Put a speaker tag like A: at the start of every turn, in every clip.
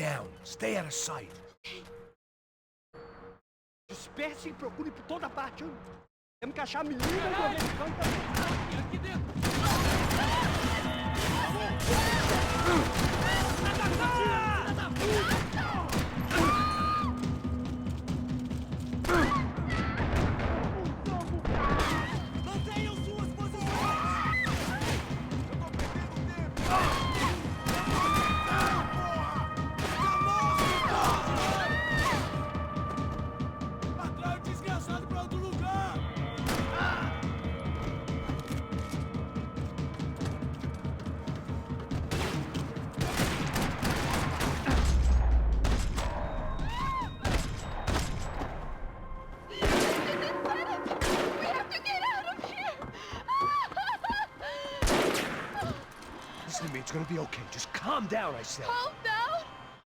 A: down. Stay out of sight.
B: Disperse e procure por toda parte. Temos que achar a menina e o americano também. Aqui dentro. Mantenham suas posições! Eu tô perdendo tempo! Atrai o desgraçado pra outro lugar!
A: Listen to me, it's gonna be okay. Just calm down, I said.
C: Calm down?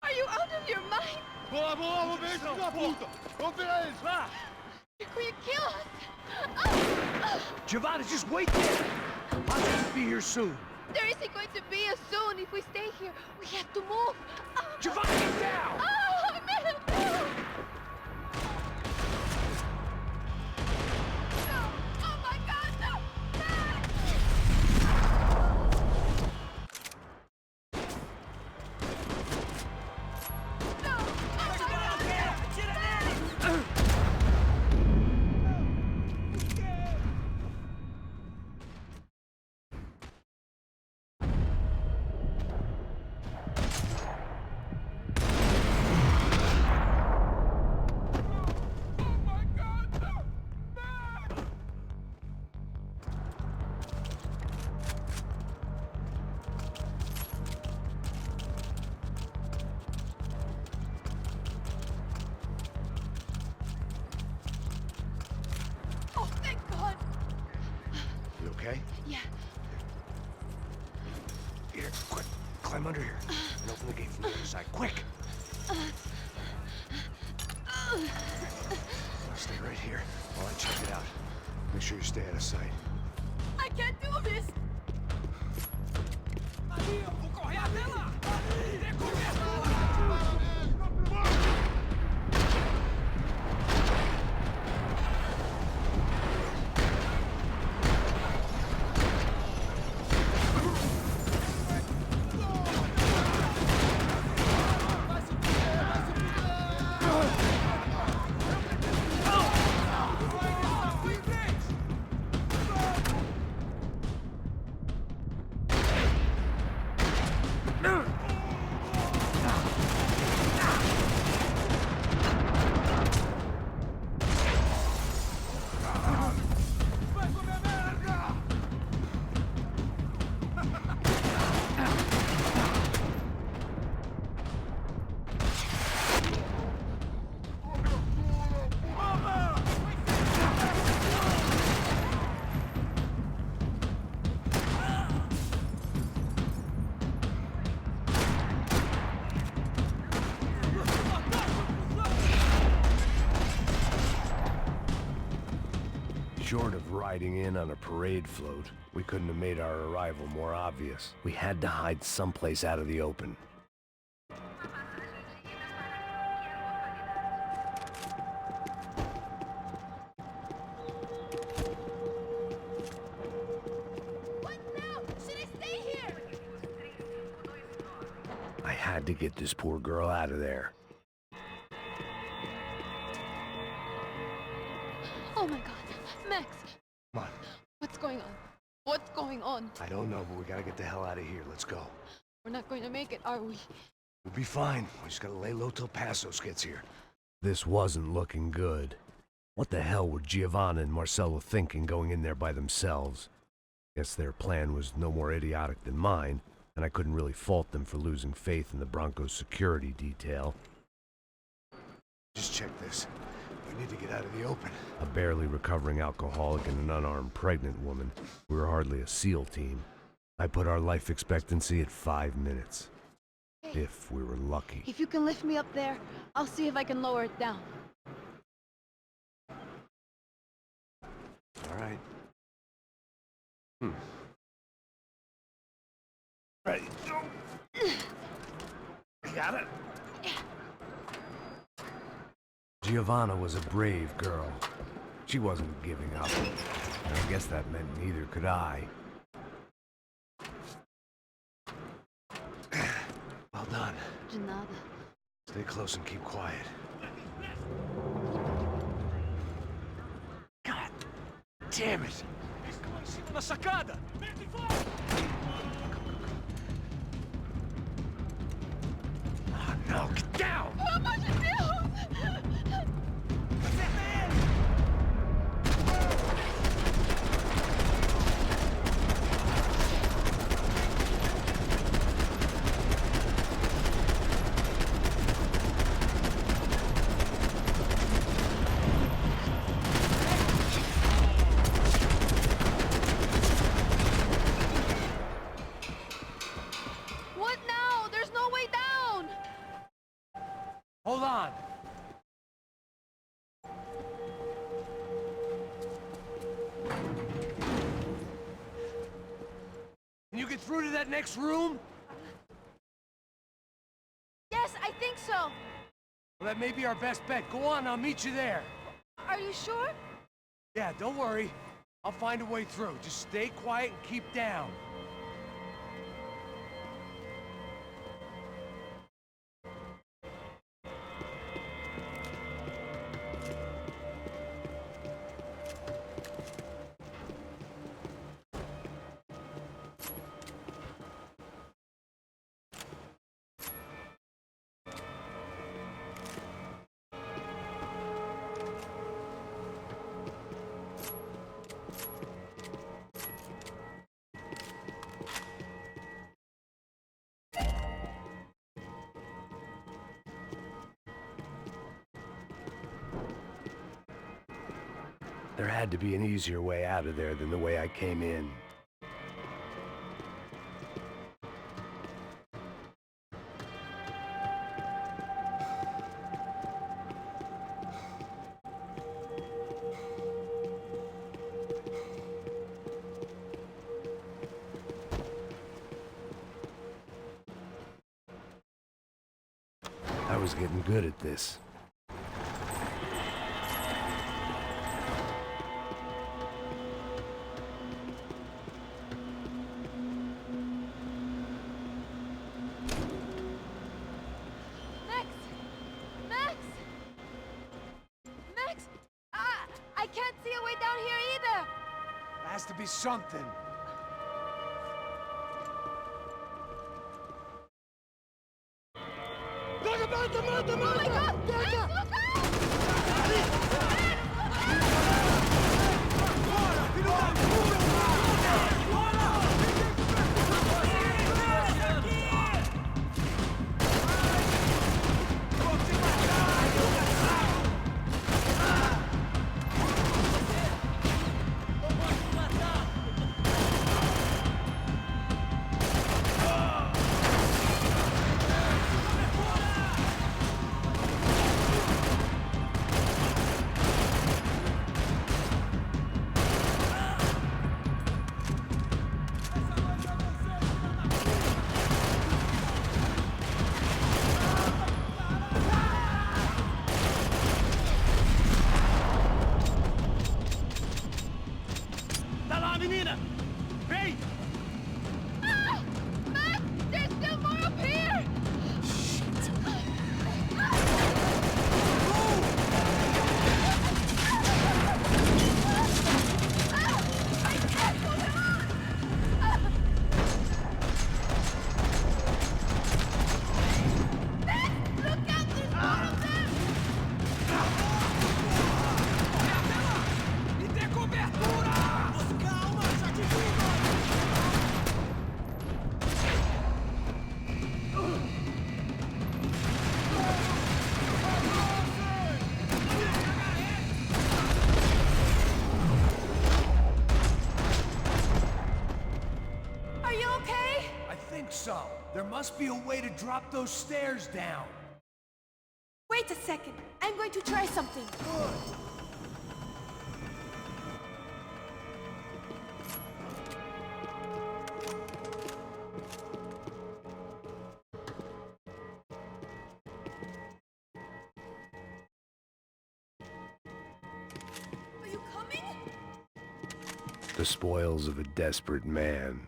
C: Are you out of your mind?
D: Boa, vamos ver esse filho da puta! Vamos virar eles, vá!
C: Will you kill us?
A: Giovanna, just wait there. I'll just be here soon.
C: There isn't going to be a soon if we stay here. We have to move.
A: Giovanna, get down!
C: Oh, man! No! Oh my God, no! Oh, thank God!
A: You okay?
C: Yeah.
A: Here, quick. Climb under here. And open the gate from the other side. Quick! Stay right here while I check it out. Make sure you stay out of sight.
C: I can't do this!
B: Ali, eu vou correr até lá!
A: Short of riding in on a parade float, we couldn't have made our arrival more obvious. We had to hide someplace out of the open.
C: What now? Should I stay here?
A: I had to get this poor girl out of there.
C: Oh my God. Max!
A: Come on.
C: What's going on? What's going on?
A: I don't know, but we gotta get the hell out of here. Let's go.
C: We're not going to make it, are we?
A: We'll be fine. We just gotta lay low till Passos gets here. This wasn't looking good. What the hell were Giovanna and Marcello thinking going in there by themselves? Guess their plan was no more idiotic than mine, and I couldn't really fault them for losing faith in the Broncos' security detail. Just check this. We need to get out of the open. A barely recovering alcoholic and an unarmed pregnant woman. We were hardly a SEAL team. I put our life expectancy at 5 minutes.
C: Hey,
A: If we were lucky.
C: if you can lift me up there, I'll see if I can lower it down.
A: All right. Ready. Go. You got it? Giovanna was a brave girl. She wasn't giving up. And I guess that meant neither could I. Well done.
C: De nada.
A: Stay close and keep quiet. God damn it!
B: Na sacada!
A: Oh no, get down!
C: Pelo amor de Deus! What now? There's no way down!
A: Hold on! Can you get through to that next room?
C: Yes, I think so.
A: Well, that may be our best bet. Go on, I'll meet you there.
C: Are you sure?
A: Yeah, don't worry. I'll find a way through. Just stay quiet and keep down. There had to be an easier way out of there than the way I came in. I was getting good at this.
C: Max! Max! Max! I can't see a way down here either!
A: There has to be something.
C: Oh my God! Max, look out!
B: Tá lá, menina! Vem!
C: Ah! Max! There's still more up here! I can't hold him on! Max! Look out! There's more of them!
B: Me dê cobertura! Calma, já te digo!
C: Are you okay?
A: I think so. There must be a way to drop those stairs down.
C: Wait a second. I'm going to try something.
A: Good. The spoils of a desperate man.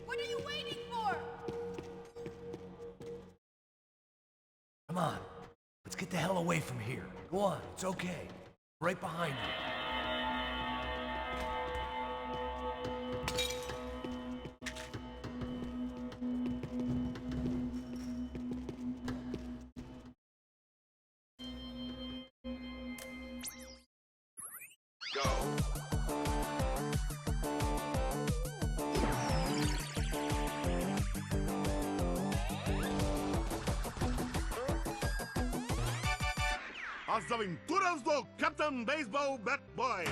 C: What are you waiting for?
A: Come on, let's get the hell away from here. Go on, it's okay. Right behind you.
D: As Aventuras do Captain Baseball Bat Boy.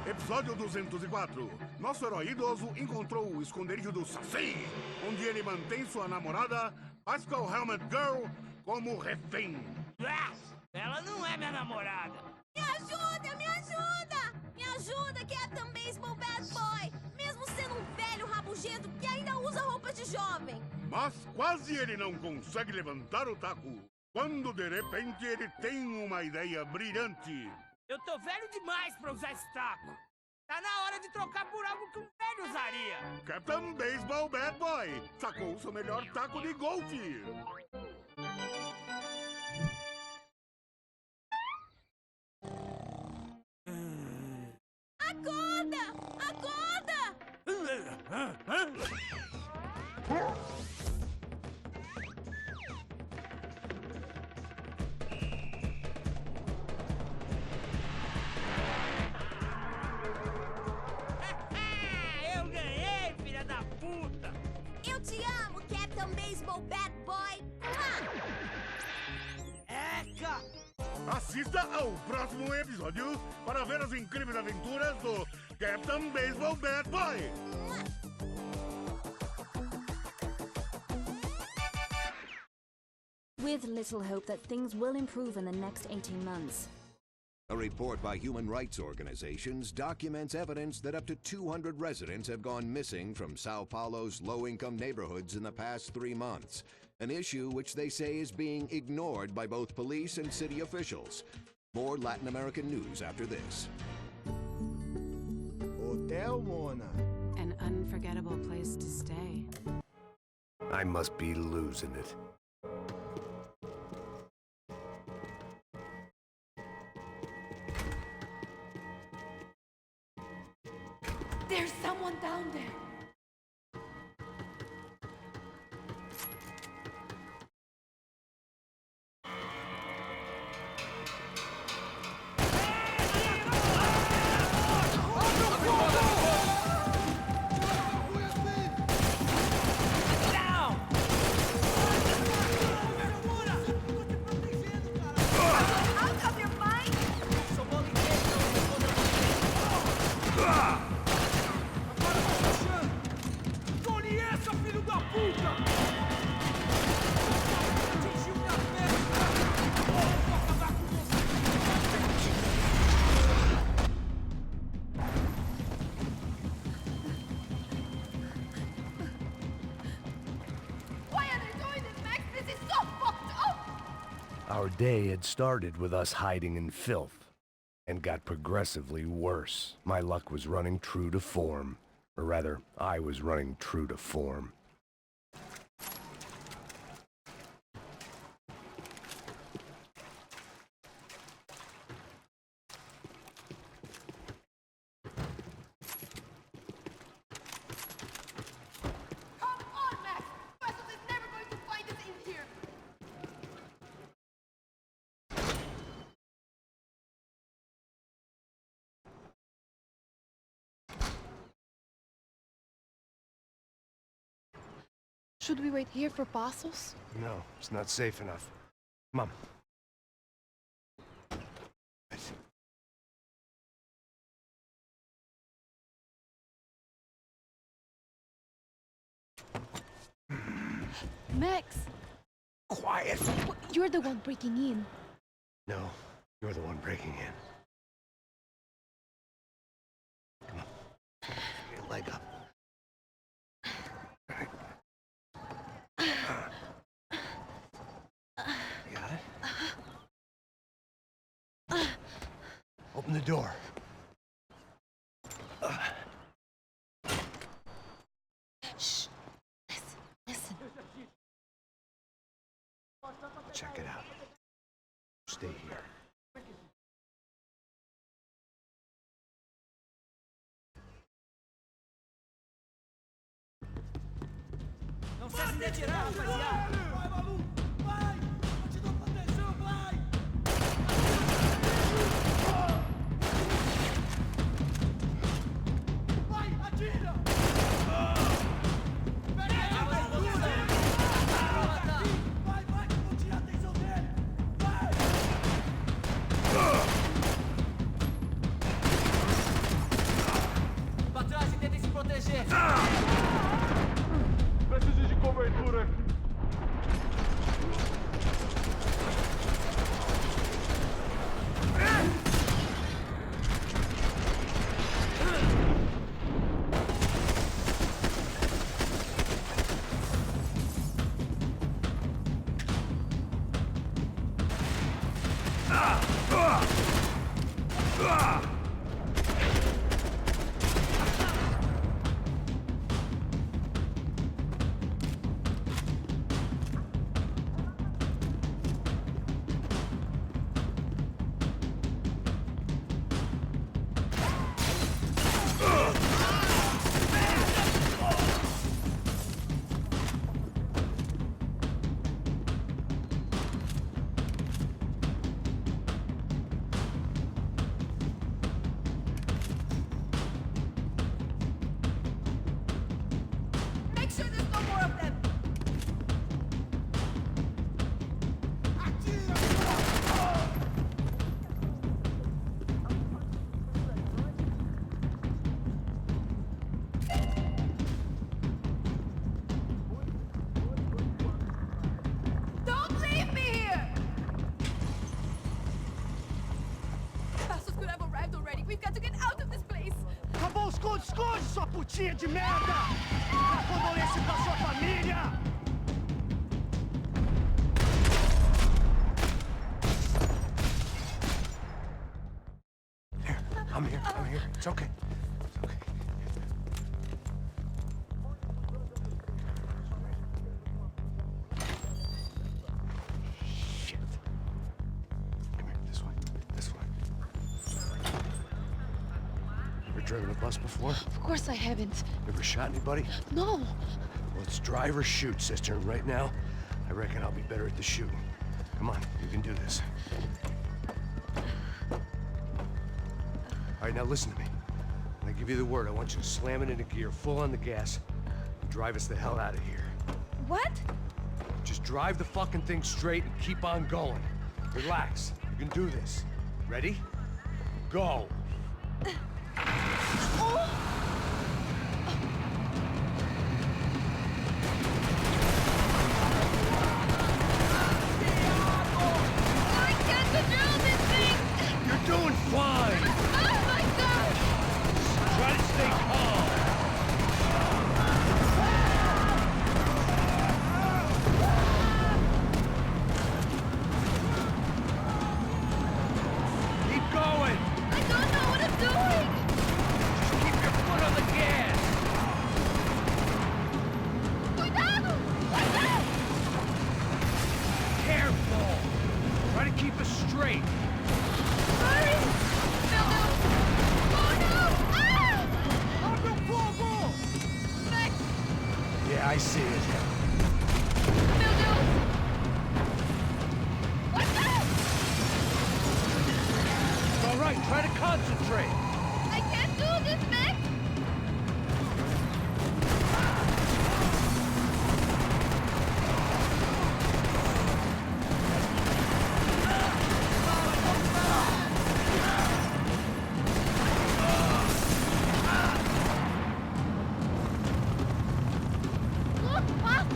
D: Episódio 204. Nosso herói idoso encontrou o esconderijo do Saci, onde ele mantém sua namorada, Pascal Helmet Girl, como refém.
E: Ela não é minha namorada.
C: Me ajuda, me ajuda! Me ajuda, Captain Baseball Bad Boy! Mesmo sendo um velho rabugento que ainda usa roupas de jovem.
D: Mas quase ele não consegue levantar o taco, quando de repente ele tem uma ideia brilhante.
E: Eu tô velho demais pra usar esse taco. Tá na hora de trocar por algo que um velho usaria.
D: Captain Baseball Bad Boy sacou seu melhor taco de golfe.
C: Acorda! Acorda!
E: Eu ganhei, filha da puta!
C: Eu te amo, Captain Baseball Bad Boy!
E: Eca!
D: Assista ao próximo episódio para ver as incríveis aventuras do Captain Baseball Bad Boy.
F: With little hope that things will improve in the next 18 months.
G: A report by human rights organizations documents evidence that up to 200 residents have gone missing from Sao Paulo's low-income neighborhoods in the past 3 months, an issue which they say is being ignored by both police and city officials. More Latin American news after this.
H: Hotel Mona.
F: An unforgettable place to stay.
A: I must be losing it.
C: There's someone down there! Out of your mind!
B: Tome essa, filho da puta! Atingiu minha perna! Vou acabar com você!
C: Why are they doing this, Max? This is so fucked up!
A: Our day had started with us hiding in filth, and got progressively worse. My luck was running true to form. Or rather, I was running true to form.
C: Come on, Max! Vessels is never going to find us in here! Should we wait here for Passos?
A: No, it's not safe enough. Mom.
C: Max!
A: Quiet!
C: You're the one breaking in.
A: No, You're the one breaking in. Come on. Get your leg up. All right. You got it? Open the door.
C: Shh. Listen.
A: Check it out. Stay here.
E: Não cesse de atirar, rapaziada! Vai, maluco! Vai! Eu te dou proteção, vai! Vai, atira! Pega ele! Vai, vai, que eu vou tirar a atenção dele! Vai! Pra trás e tentem se proteger!
D: Preciso de cobertura.
C: Make sure there's no more of them. Don't leave me here! Passos could have arrived already. We've got to get out of this place.
B: Acabou, esconde, sua putinha de merda! Condolência pra sua família!
A: Here, I'm here. It's okay. It's okay. Shit. Come here, this way. Ever driven a bus before?
C: Of course I haven't.
A: Ever shot anybody?
C: No.
A: Well, it's drive or shoot, sister. And right now, I reckon I'll be better at the shooting. Come on, you can do this. All right, now listen to me. When I give you the word, I want you to slam it into gear, full on the gas, and drive us the hell out of here.
C: What?
A: Just drive the fucking thing straight and keep on going. Relax. You can do this. Ready? Go.
C: I can't control this thing!
A: You're doing fine.
C: Oh my god!
A: Try to stay calm. Keep going.
C: I don't know what I'm doing!
A: Just keep your foot on the gas.
C: Cuidado! Cuidado!
A: Careful. Try to keep us straight.
C: Hurry! Meu Deus! Oh no! Ah!
B: Abre o fogo!
C: Max!
A: Yeah, I see it.
C: Meu Deus! What's up?
A: All right, try to concentrate.
C: I can't do this, Max! Look, Papa!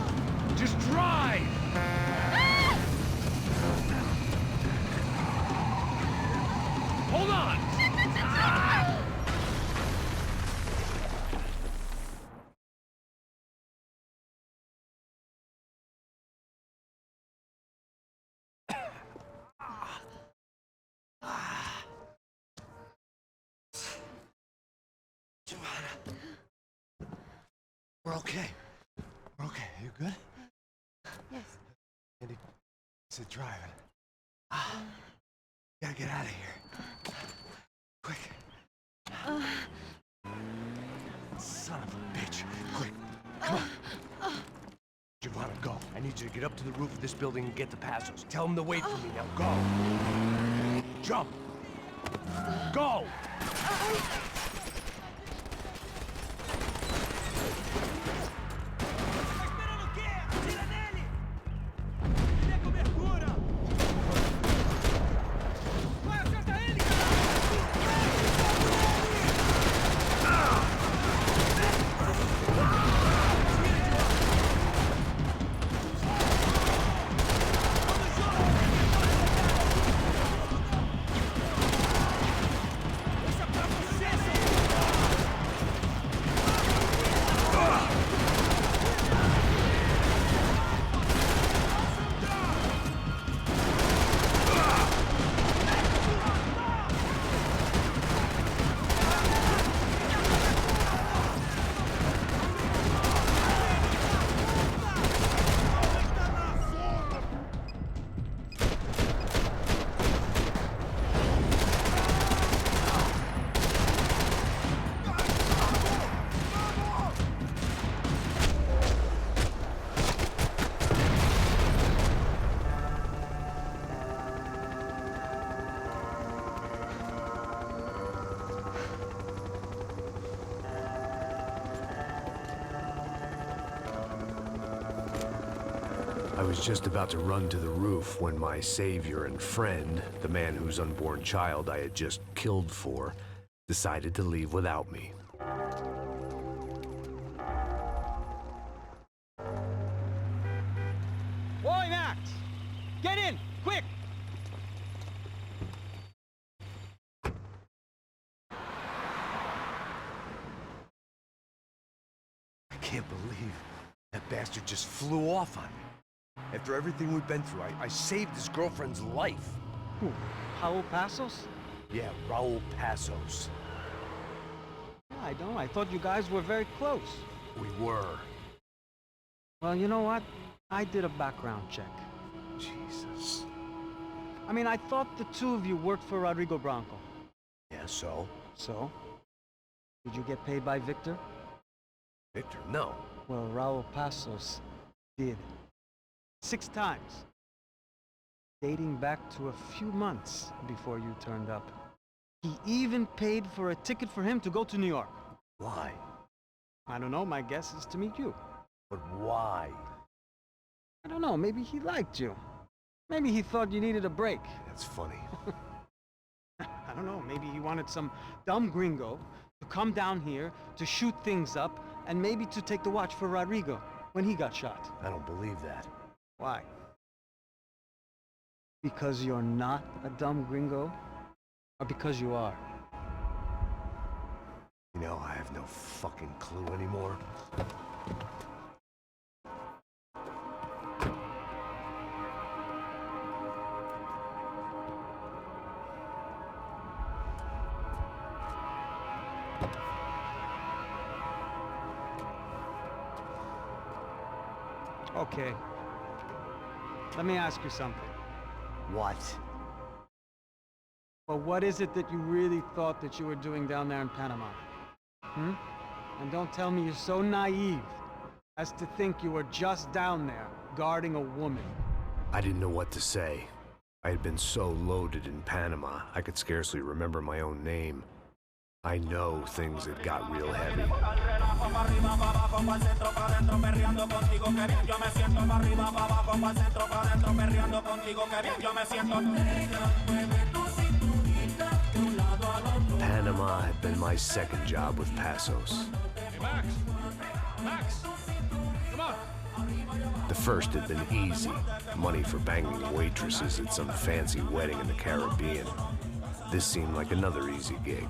A: Giovanna. We're okay. We're okay. You good?
F: Yes.
A: Andy said driving. Gotta get out of here. Quick. Son of a bitch. Quick. Come on. Giovanna, go. I need you to get up to the roof of this building and get the Passos. Tell them to wait for me. Now go. Jump. Go!
E: Esperando o quê? Atira nele! Ele é cobertura! Vai, acerta ele,
A: I was just about to run to the roof when my savior and friend, the man whose unborn child I had just killed for, decided to leave without me.
B: Boy, Max! Get in! Quick!
A: I can't believe that bastard just flew off on me. After everything we've been through, I saved his girlfriend's life.
B: Who? Raul Passos?
A: Yeah, Raul Passos.
B: I don't. I thought you guys were very close.
A: We were.
B: Well, you know what? I did a background check.
A: Jesus.
B: I mean, I thought the two of you worked for Rodrigo Branco.
A: Yeah, so?
B: So? Did you get paid by Victor?
A: Victor, no.
B: Well, Raul Passos did. 6 times. Dating back to a few months before you turned up. He even paid for a ticket for him to go to New York.
A: Why?
B: I don't know, my guess is to meet you.
A: But why?
B: I don't know, maybe he liked you. Maybe he thought you needed a break.
A: That's funny.
B: I don't know, maybe he wanted some dumb gringo to come down here to shoot things up and maybe to take the watch for Rodrigo when he got shot.
A: I don't believe that.
B: Why? Because you're not a dumb gringo? Or because you are?
A: You know, I have no fucking clue anymore.
B: Okay. Let me ask you something.
A: What?
B: Well, what is it that you really thought that you were doing down there in Panama? Hmm? And don't tell me you're so naive as to think you were just down there guarding a woman.
A: I didn't know what to say. I had been so loaded in Panama, I could scarcely remember my own name. I know things had got real heavy. Panama had been my second job with Passos.
D: Hey, Max! Max! Come on!
A: The first had been easy. Money for banging waitresses at some fancy wedding in the Caribbean. This seemed like another easy gig.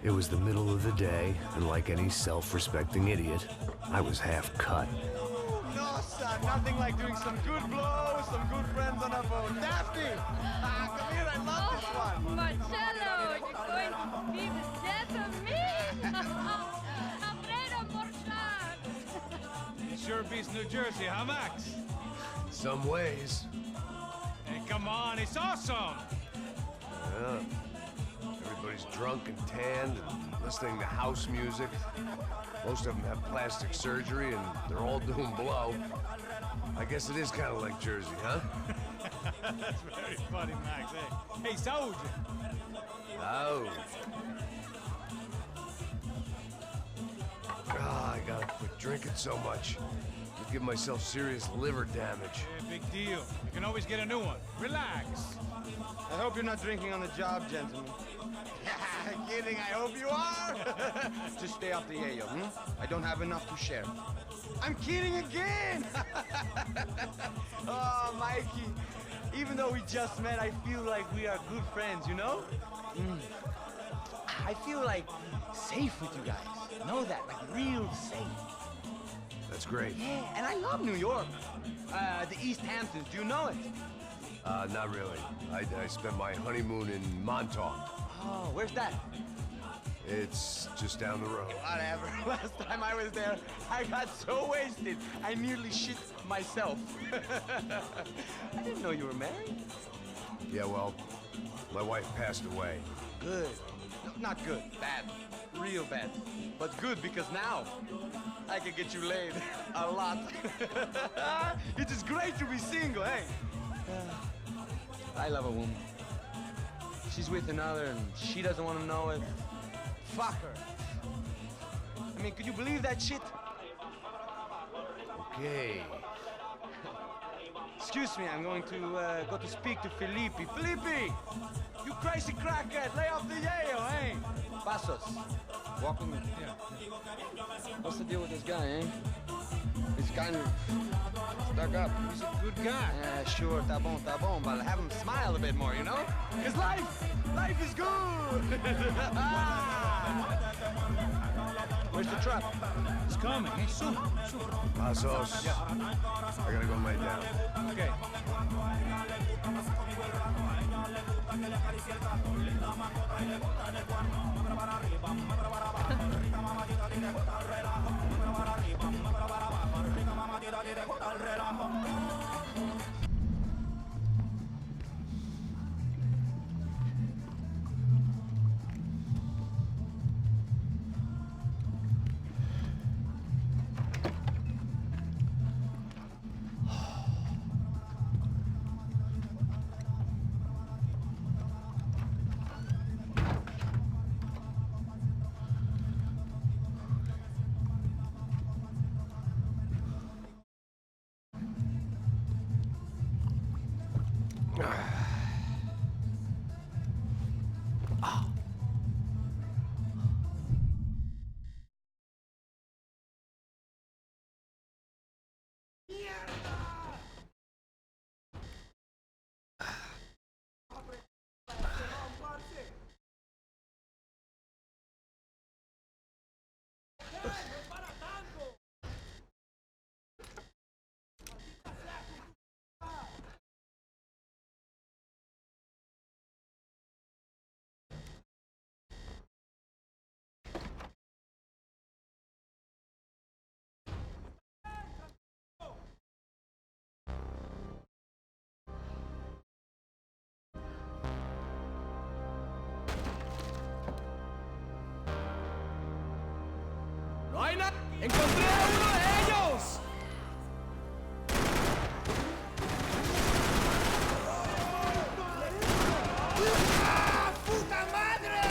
A: It was the middle of the day, and like any self-respecting idiot, I was half cut.
B: No, son, nothing like doing some good blows, some good friends on a boat. Daphne! Come here, I love this one.
C: Marcello, you're going to be the death of me!
E: sure beats New Jersey, huh, Max?
A: In some ways.
E: Hey, come on, it's awesome!
A: Yeah. Everybody's drunk and tanned and listening to house music. Most of them have plastic surgery and they're all doing blow. I guess it is kind of like Jersey, huh?
E: That's very funny, Max. Hey, Saúde!
A: Oh. I gotta quit drinking so much. Could give myself serious liver damage.
E: Yeah, big deal. You can always get a new one. Relax.
H: I hope you're not drinking on the job, gentlemen. Kidding, I hope you are. Just stay off the yayo, I don't have enough to share. I'm kidding again! Oh, Mikey, even though we just met, I feel like we are good friends, you know? I feel like safe with you guys. Know that, like real safe.
A: That's great.
H: Yeah, and I love New York. The East Hamptons, do you know it?
A: Not really. I spent my honeymoon in Montauk.
H: Oh, where's that?
A: It's just down the road.
H: Whatever. Last time I was there, I got so wasted, I nearly shit myself. I didn't know you were married.
A: Yeah, well, my wife passed away.
H: Good. No, not good. Bad. Real bad. But good because now I can get you laid a lot. It is great to be single, hey? I love a woman. She's with another and she doesn't want to know it. Fuck her. I mean, could you believe that shit?
A: Okay.
H: Excuse me, I'm going to go to speak to Felipe. Felipe! You crazy crackhead! Lay off the yayo, hey? Passos, walk with me.
E: Yeah.
H: What's the deal with this guy, eh? He's kind of stuck up.
E: He's a good guy.
H: Yeah, sure, tá bom, but have him smile a bit more, you know? Because life is good! Where's the truck?
E: It's coming. Hey, soon.
A: Pasos. I gotta go lay down.
E: Okay.
I: ¡Vaina! ¡Encontré a uno de ellos! ¡Ah, puta madre!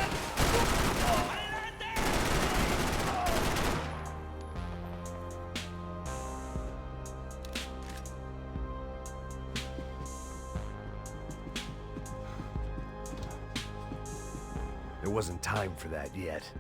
A: There wasn't time for that yet.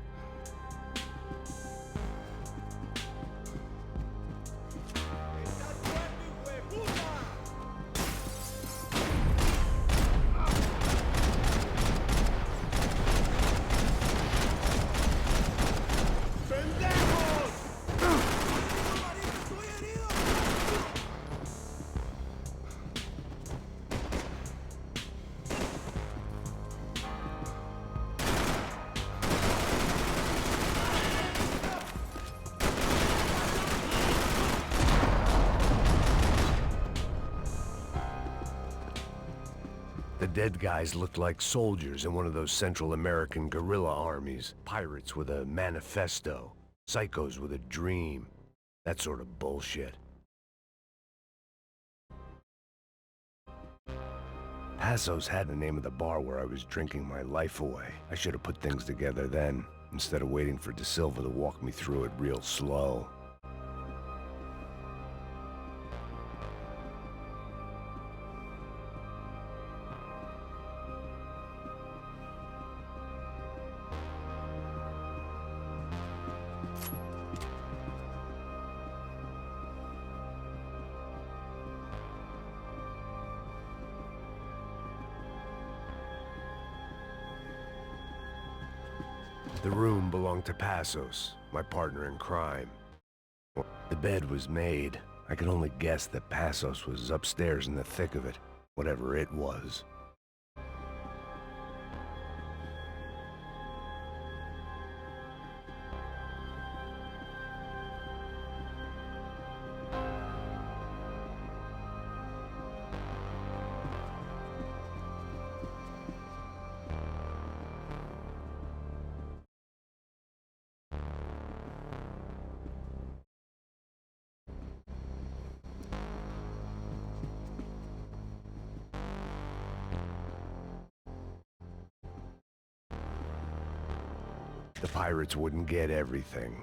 A: dead guys looked like soldiers in one of those Central American guerrilla armies. Pirates with a manifesto. Psychos with a dream. That sort of bullshit. Passos had the name of the bar where I was drinking my life away. I should have put things together then, instead of waiting for De Silva to walk me through it real slow. The room belonged to Passos, my partner in crime. The bed was made. I could only guess that Passos was upstairs in the thick of it, whatever it was. The pirates wouldn't get everything.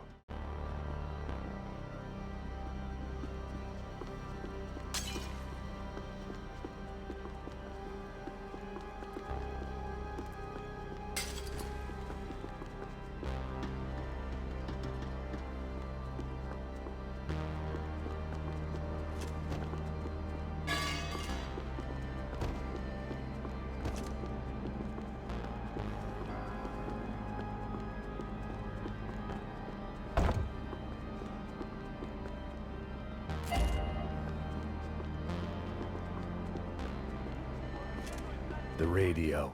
A: The radio.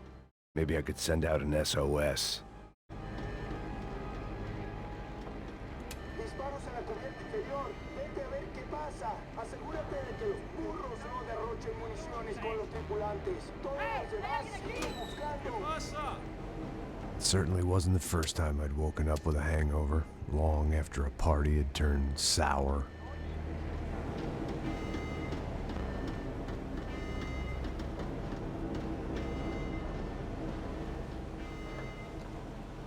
A: Maybe I could send out an SOS.
J: Disparos en la cubierta inferior. Vete a ver qué pasa. Asegúrate de que los burros no derrochen municiones con los tripulantes. Todos los demás siguen buscando.
A: It certainly wasn't the first time I'd woken up with a hangover, long after a party had turned sour.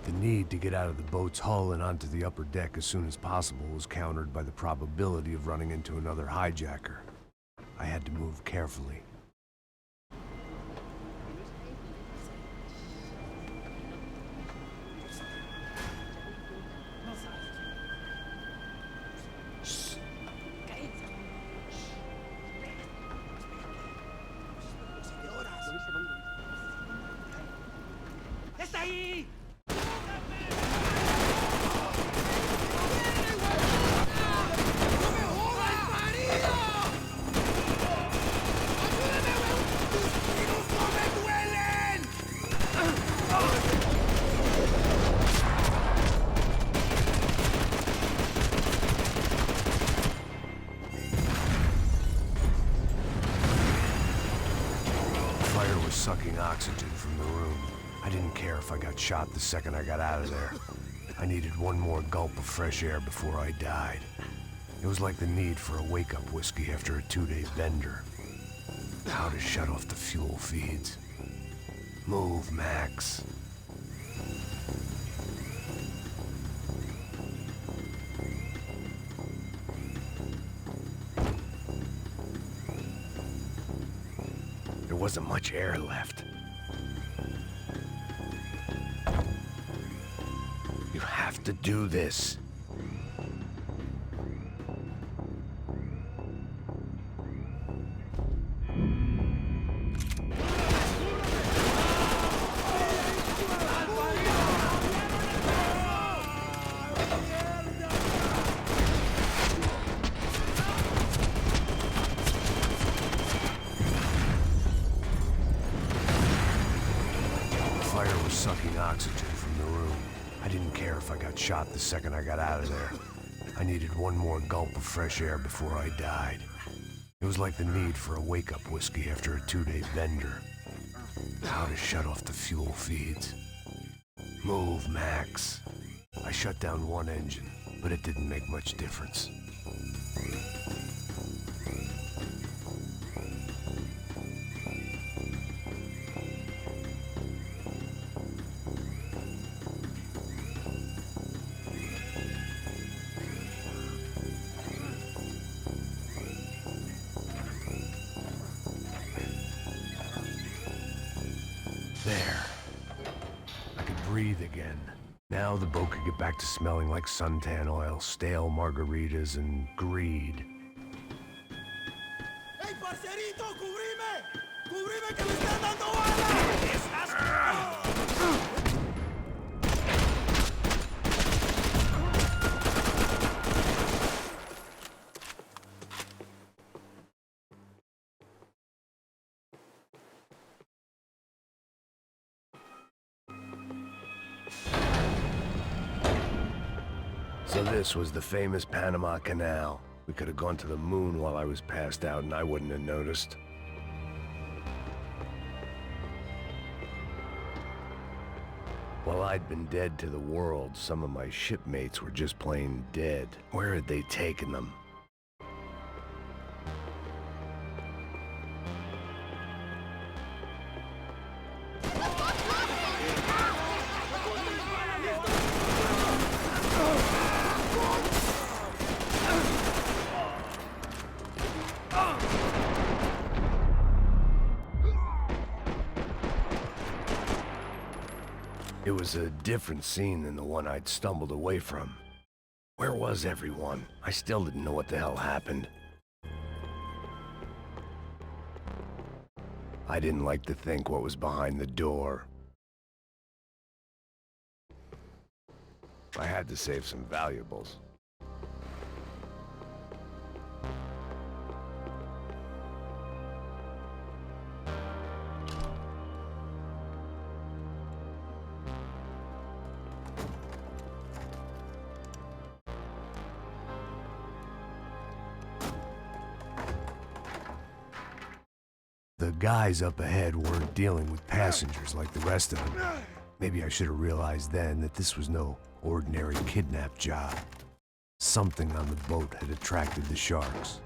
A: The need to get out of the boat's hull and onto the upper deck as soon as possible was countered by the probability of running into another hijacker. I had to move carefully.
E: ¡Está ahí!
A: Sucking oxygen from the room. I didn't care if I got shot the second I got out of there. I needed one more gulp of fresh air before I died. It was like the need for a wake-up whiskey after a 2-day bender. How to shut off the fuel feeds. Move, Max. There wasn't much air left. You have to do this. Sucking oxygen from the room. I didn't care if I got shot the second I got out of there. I needed one more gulp of fresh air before I died. It was like the need for a wake-up whiskey after a 2-day bender. How to shut off the fuel feeds. Move, Max. I shut down one engine, but it didn't make much difference. There. I could breathe again. Now the boat could get back to smelling like suntan oil, stale margaritas, and greed.
E: ¡Hey, parcerito! ¡Cubrime! ¡Cubrime que me están dando balas!
A: So this was the famous Panama Canal. We could have gone to the moon while I was passed out and I wouldn't have noticed. While I'd been dead to the world, some of my shipmates were just plain dead. Where had they taken them? It was a different scene than the one I'd stumbled away from. Where was everyone? I still didn't know what the hell happened. I didn't like to think what was behind the door. I had to save some valuables. The guys up ahead weren't dealing with passengers like the rest of them. Maybe I should have realized then that this was no ordinary kidnap job. Something on the boat had attracted the sharks.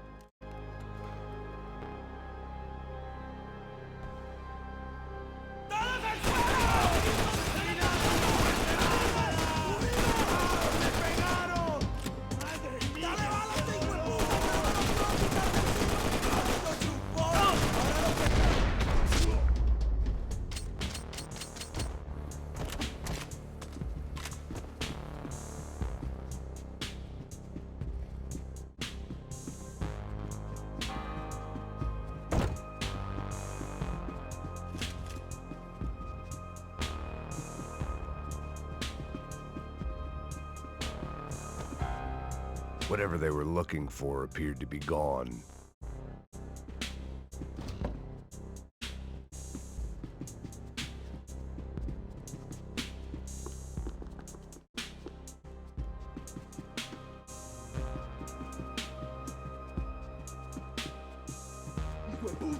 A: Whatever they were looking for appeared to be gone.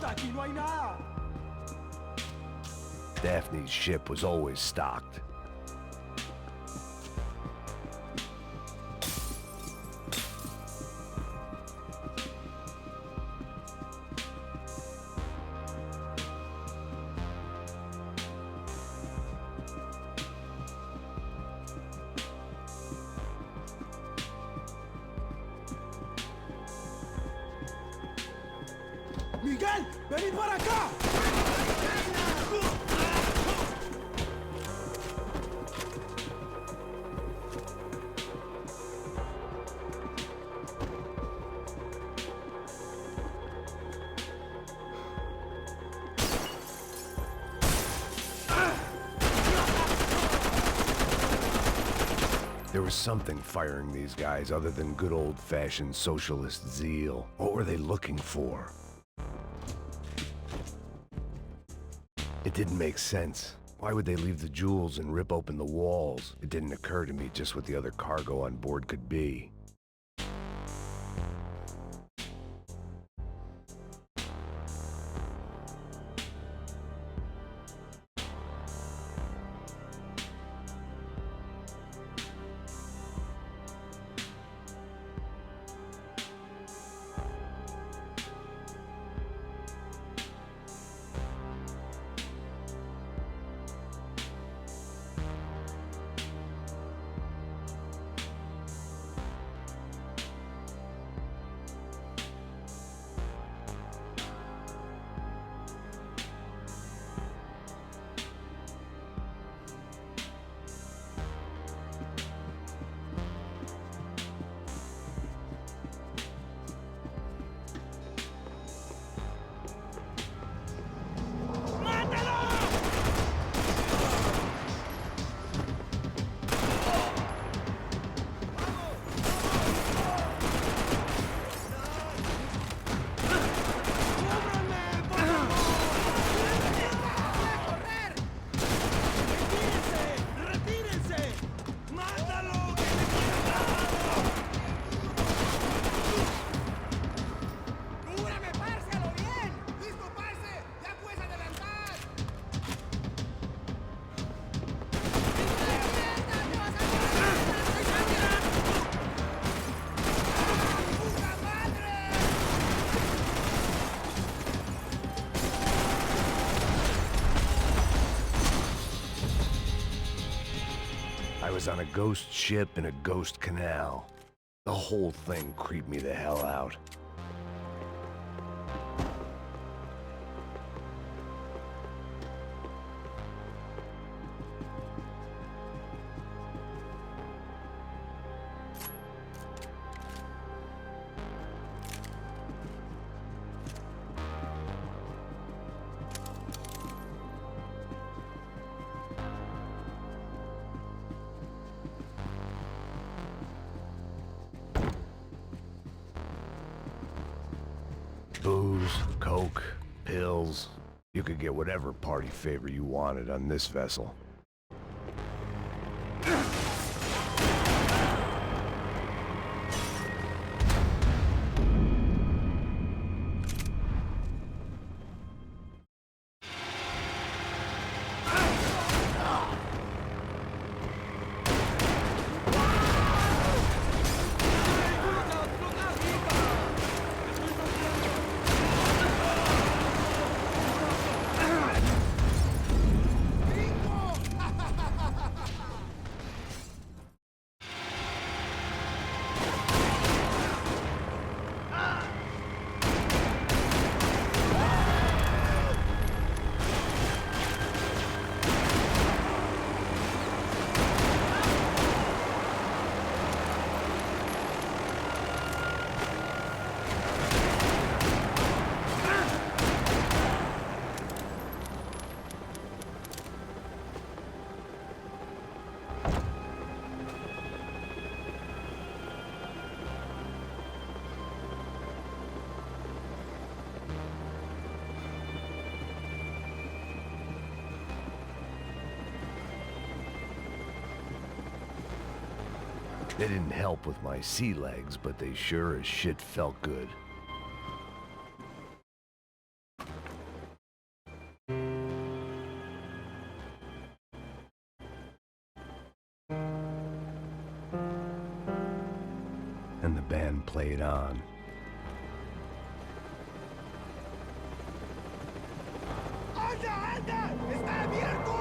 E: Aquí no hay nada.
A: Daphne's ship was always stocked.
E: Miguel, vení para acá.
A: There was something firing these guys other than good old-fashioned socialist zeal. What were they looking for? It didn't make sense. Why would they leave the jewels and rip open the walls? It didn't occur to me just what the other cargo on board could be. was on a ghost ship in a ghost canal. The whole thing creeped me the hell out. Booze, coke, pills. You could get whatever party favor you wanted on this vessel. They didn't help with my sea legs, but they sure as shit felt good. And the band played on.
J: ¡Anda, anda! ¡Está abierto!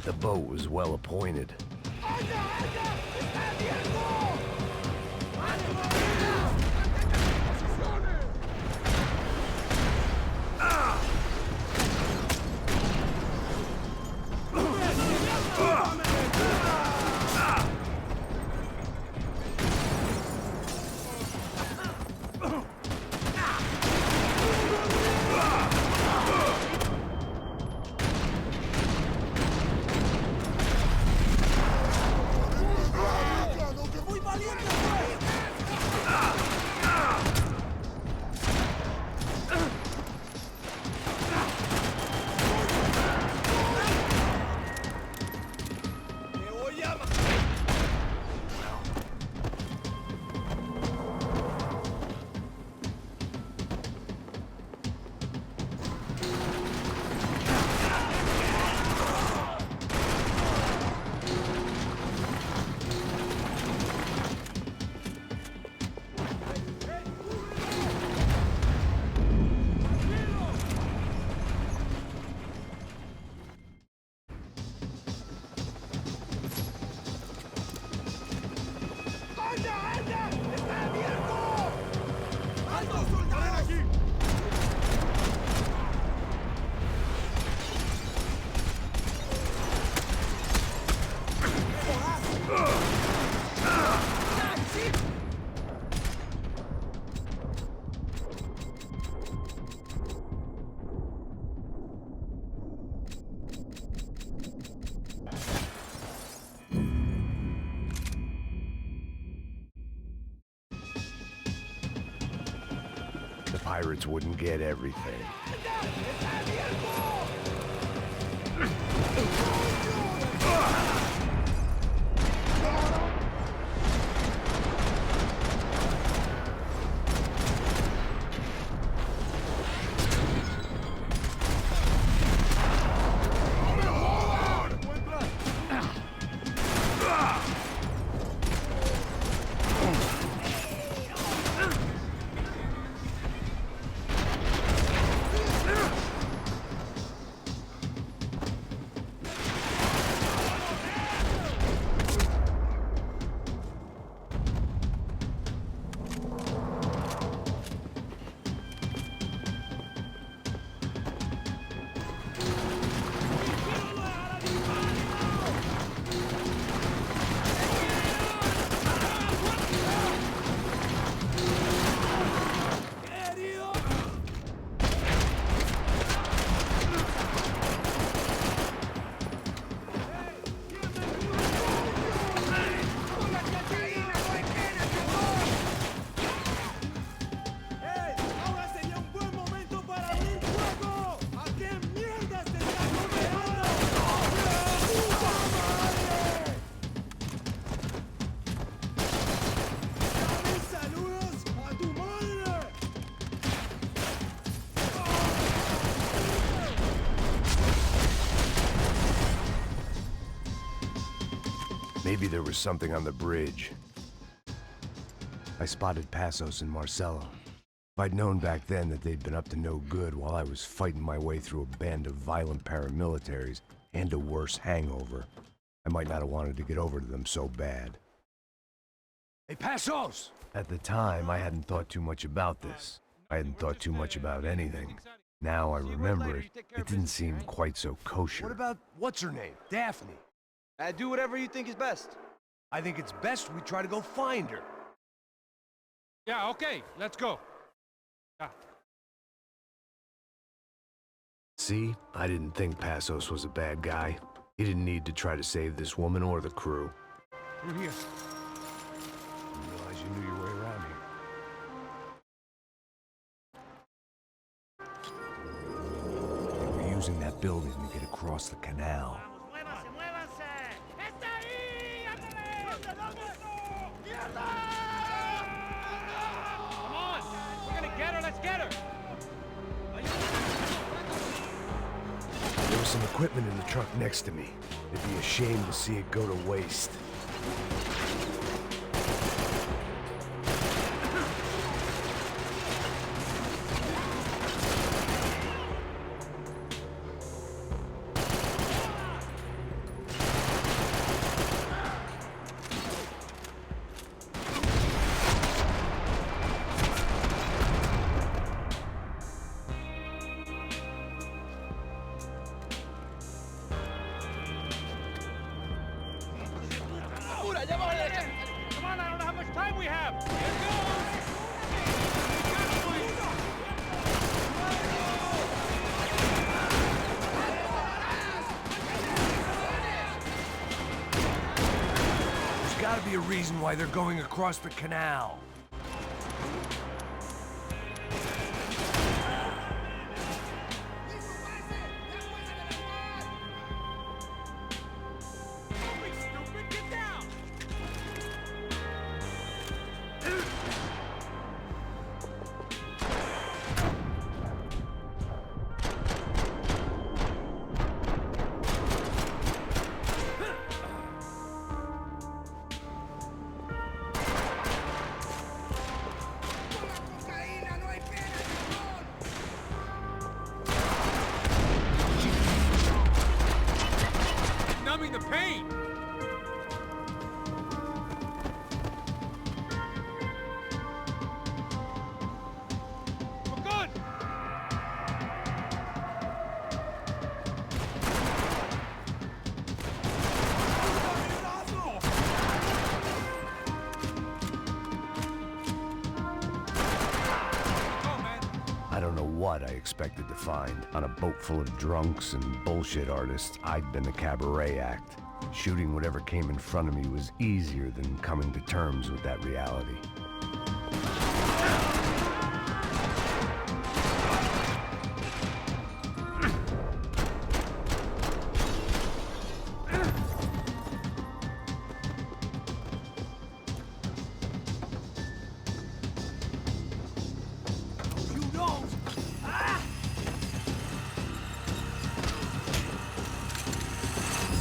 A: The boat was well appointed. The pirates wouldn't get everything. Maybe there was something on the bridge. I spotted Passos and Marcelo. If I'd known back then that they'd been up to no good while I was fighting my way through a band of violent paramilitaries and a worse hangover, I might not have wanted to get over to them so bad. Hey, Passos! At the time, I hadn't thought too much about this. I hadn't thought too much about anything. Now I remember it, it didn't seem quite so kosher.
I: What about, what's her name? Daphne.
H: Do whatever you think is best.
I: I think it's best we try to go find her.
K: Yeah, okay, let's go.
A: See? I didn't think Passos was a bad guy. He didn't need to try to save this woman or the crew.
K: Through here.
A: Didn't realize you knew your way around here. They were using that building to get across the canal.
K: Come on! We're gonna get her, let's get her!
A: There was some equipment in the truck next to me. It'd be a shame to see it go to waste. reason why they're going across the canal.
K: Stupid, get down! Numbing the pain! We're good!
A: I don't know what I expected to find. On a boat full of drunks and bullshit artists, I'd been a cabaret act. Shooting whatever came in front of me was easier than coming to terms with that reality.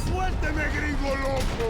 D: ¡Suélteme, gringo loco!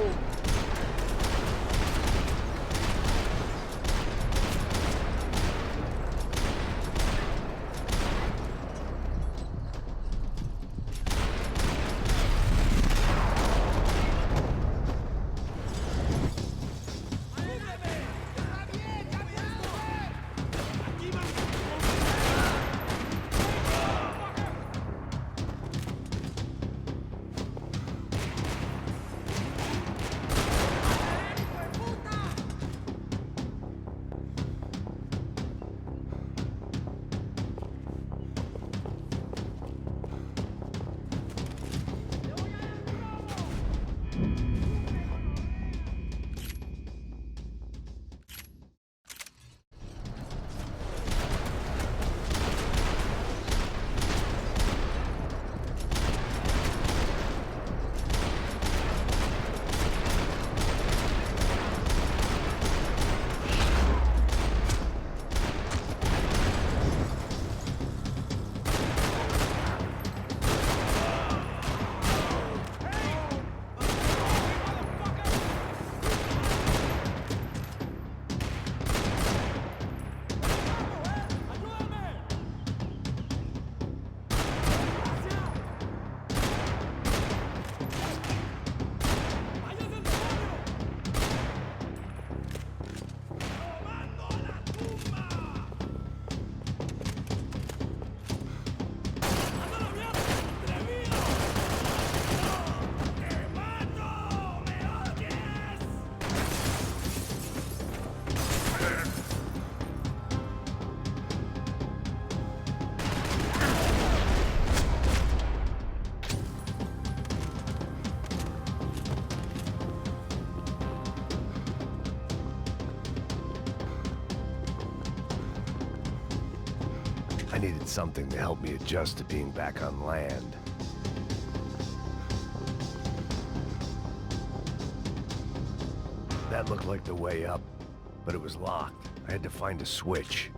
A: I needed something to help me adjust to being back on land. That looked like the way up, but it was locked. I had to find a switch.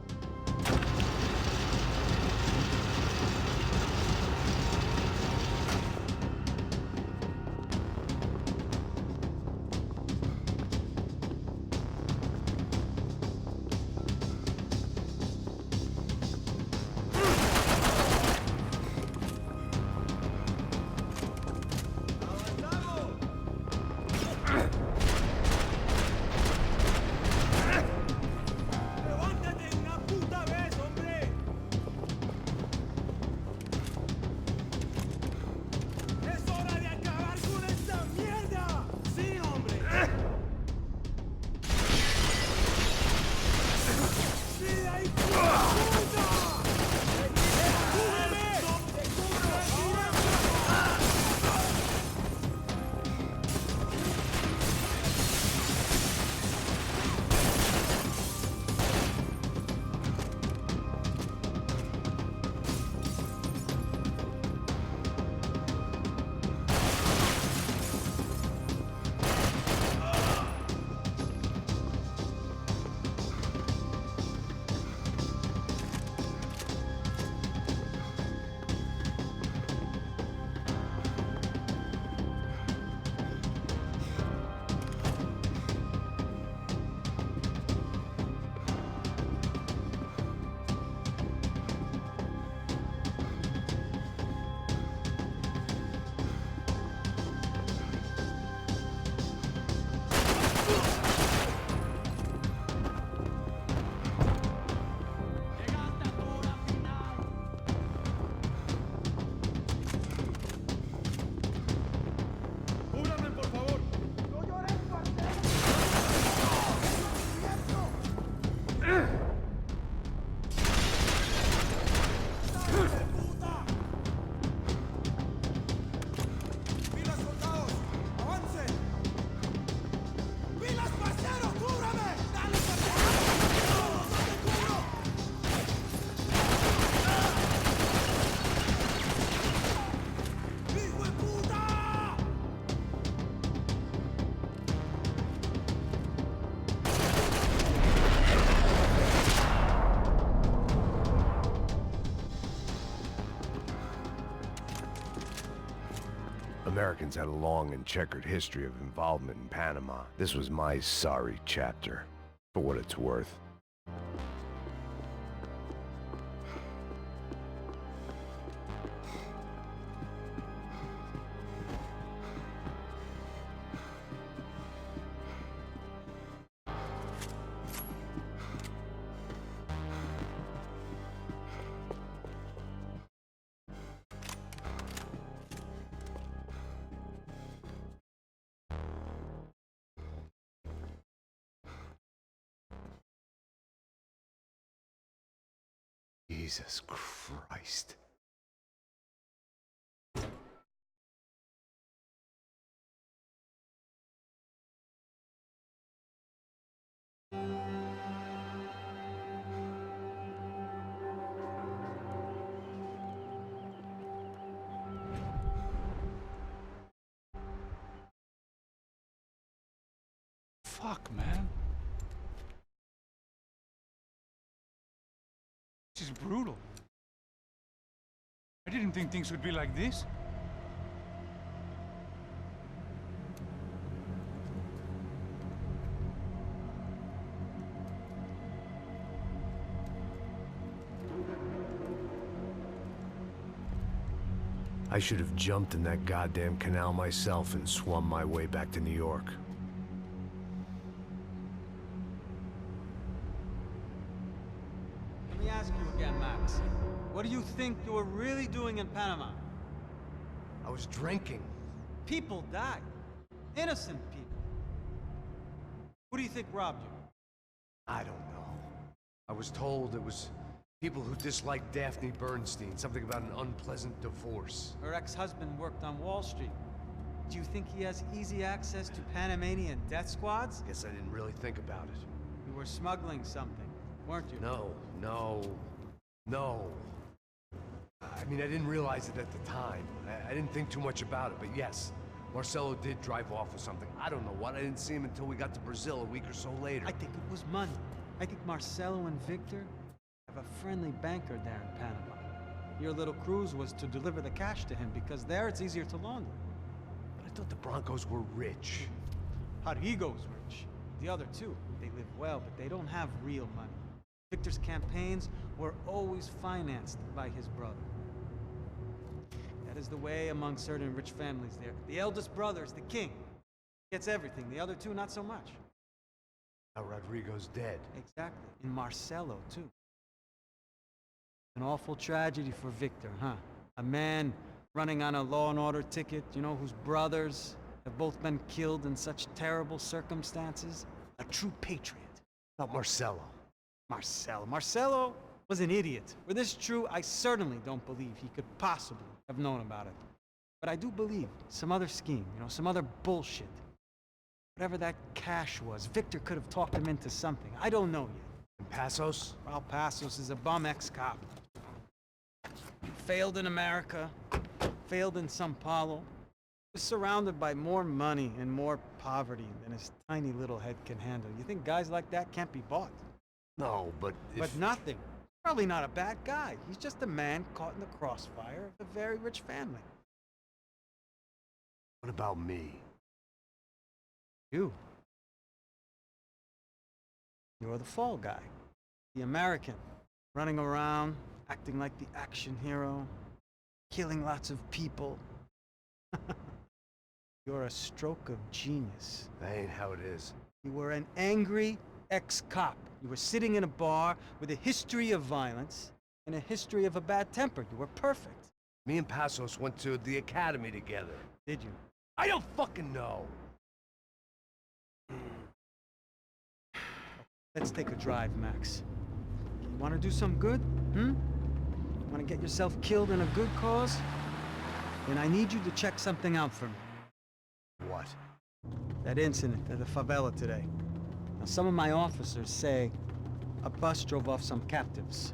J: ¡Pilas, soldados! ¡Avancen! ¡Pilas, parceros! ¡Cúbrame! ¡Dale, parceros! ¡No te cubro! ¡Hijo de puta!
A: Americans had a long and checkered history of involvement in Panama. This was my sorry chapter, for what it's worth. Jesus Christ.
K: Fuck, man. This is brutal. I didn't think things would be like this.
A: I should have jumped in that goddamn canal myself and swum my way back to New York.
B: Let me ask you again, Max. What do you think you were really doing in Panama?
A: I was drinking.
B: People died. Innocent people. Who do you think robbed you?
A: I don't know. I was told it was people who disliked Daphne Bernstein, something about an unpleasant divorce.
B: Her ex-husband worked on Wall Street. Do you think he has easy access to Panamanian death squads?
A: Guess I didn't really think about it.
B: You were smuggling something, weren't you?
A: No. I mean, I didn't realize it at the time. I didn't think too much about it, but yes, Marcelo did drive off with something. I don't know what. I didn't see him until we got to Brazil a week or so later.
B: I think it was money. I think Marcelo and Victor have a friendly banker there in Panama. Your little cruise was to deliver the cash to him because there it's easier to launder.
A: But I thought the Broncos were rich.
B: Rodrigo's rich. The other two, they live well, but they don't have real money. Victor's campaigns were always financed by his brother. That is the way among certain rich families there. The eldest brother is the king. Gets everything. The other two, not so much.
A: Now Rodrigo's dead.
B: Exactly. And Marcelo, too. An awful tragedy for Victor, huh? A man running on a law and order ticket, you know, whose brothers have both been killed in such terrible circumstances. A true patriot.
A: Not Marcelo.
B: Marcelo was an idiot. Were this true, I certainly don't believe he could possibly have known about it. But I do believe some other scheme, you know, some other bullshit. Whatever that cash was, Victor could have talked him into something. I don't know yet.
A: And Passos?
B: Raul Passos is a bum ex-cop. Failed in America, failed in Sao Paulo. Was surrounded by more money and more poverty than his tiny little head can handle. You think guys like that can't be bought?
A: No, but
B: But nothing. Probably not a bad guy. He's just a man caught in the crossfire of a very rich family.
A: What about me?
B: You. You're the fall guy. The American. Running around, acting like the action hero. Killing lots of people. You're a stroke of genius.
A: That ain't how it is.
B: You were an angry ex-cop. You were sitting in a bar with a history of violence and a history of a bad temper. You were perfect.
A: Me and Passos went to the academy together.
B: Did you?
A: I don't fucking know.
B: Let's take a drive, Max. You want to do some good? Want to get yourself killed in a good cause? Then I need you to check something out for me.
A: What?
B: That incident at the favela today. Now, some of my officers say a bus drove off some captives.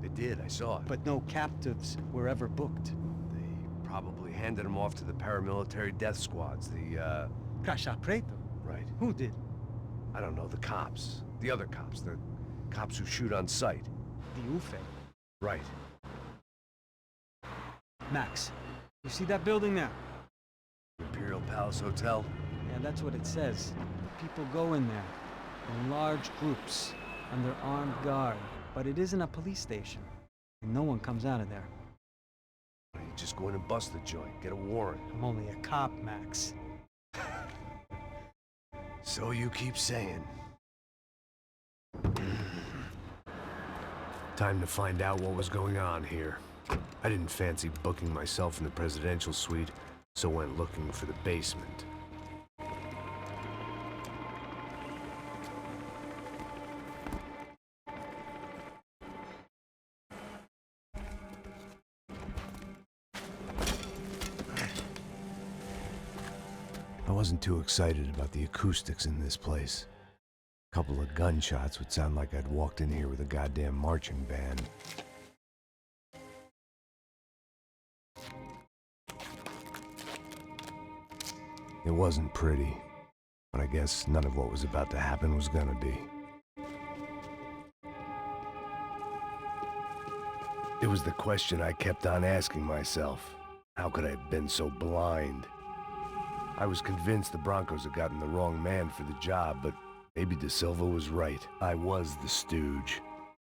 A: They did, I saw it.
B: But no captives were ever booked.
A: They probably handed them off to the paramilitary death squads, the,
B: Caixa Preto?
A: Right.
B: Who did?
A: I don't know, the cops. The other cops, the cops who shoot on sight.
B: The UFE.
A: Right.
B: Max, you see that building there?
A: Imperial Palace Hotel?
B: Yeah, that's what it says. People go in there in large groups under armed guard. But it isn't a police station. And no one comes out of there.
A: You just go in and bust the joint, get a warrant.
B: I'm only a cop, Max.
A: So you keep saying. Time to find out what was going on here. I didn't fancy booking myself in the presidential suite, so went looking for the basement. I wasn't too excited about the acoustics in this place. A couple of gunshots would sound like I'd walked in here with a goddamn marching band. It wasn't pretty, but I guess none of what was about to happen was gonna be. It was the question I kept on asking myself. How could I have been so blind? I was convinced the Broncos had gotten the wrong man for the job, but maybe De Silva was right. I was the stooge.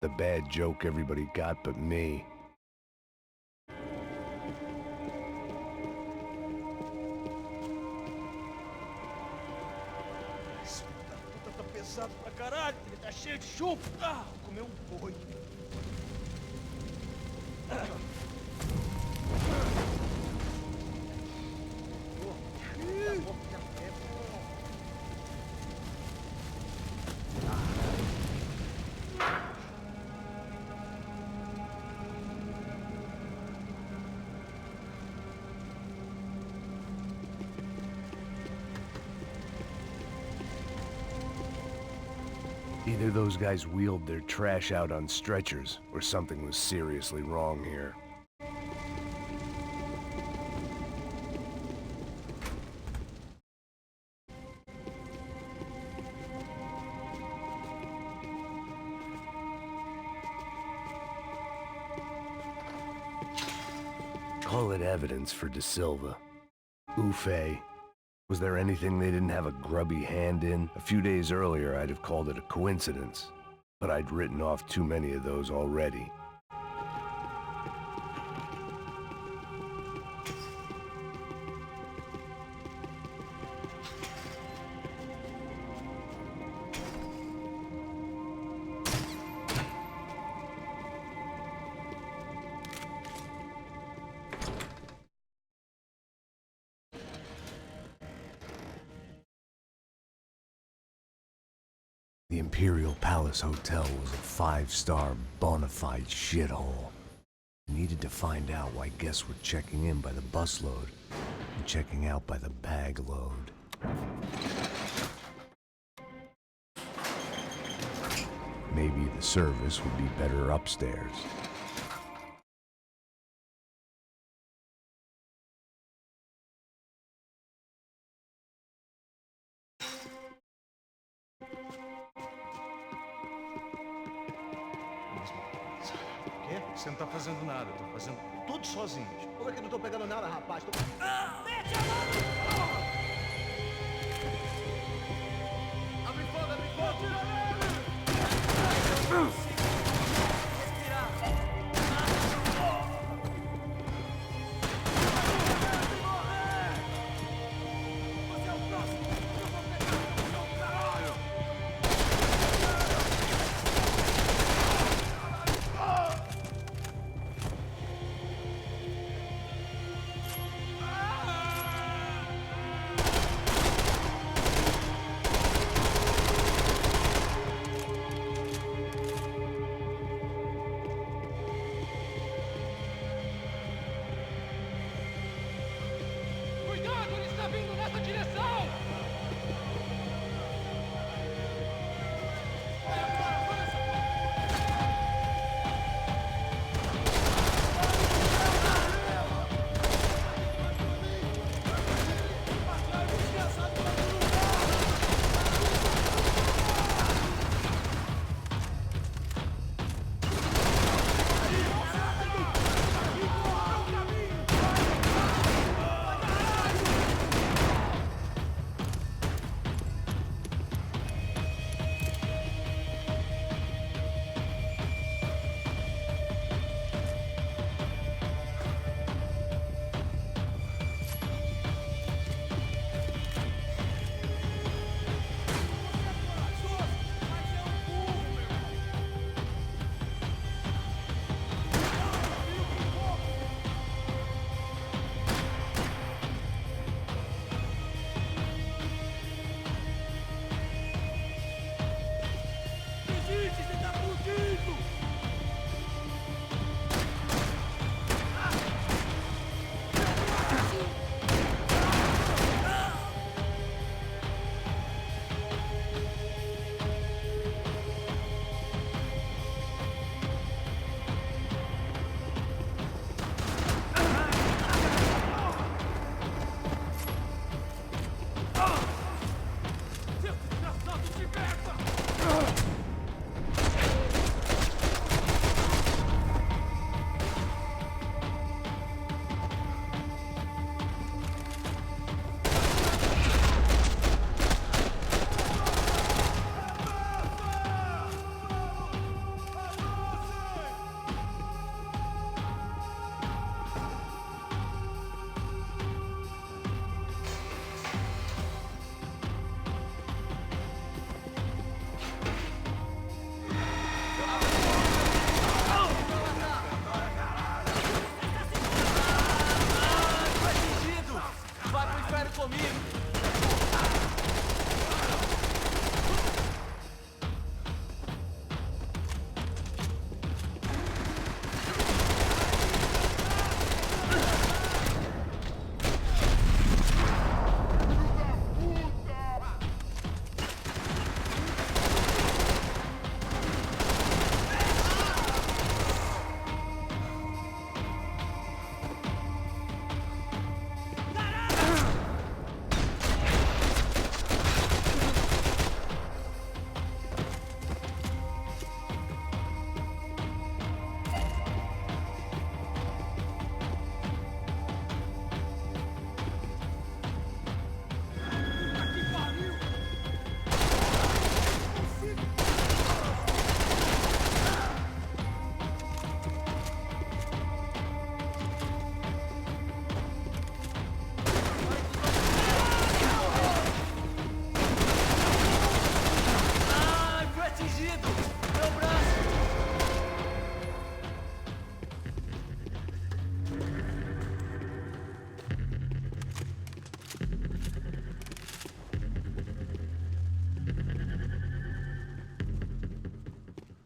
A: The bad joke everybody got but me.
E: Esse puta tá pesado pra caralho, ele tá cheio de chupa. Ah, comeu um boi.
A: Either those guys wheeled their trash out on stretchers, or something was seriously wrong here. Call it evidence for De Silva. Ufe. Was there anything they didn't have a grubby hand in? A few days earlier, I'd have called it a coincidence, but I'd written off too many of those already. The Imperial Palace Hotel was a five-star, bona fide shithole. I needed to find out why guests were checking in by the busload and checking out by the bag load. Maybe the service would be better upstairs.
E: Quê? Você não tá fazendo nada, tô fazendo tudo sozinho.
J: Como é que eu não tô pegando nada, rapaz? Tô...
E: Abre fogo, abre fogo!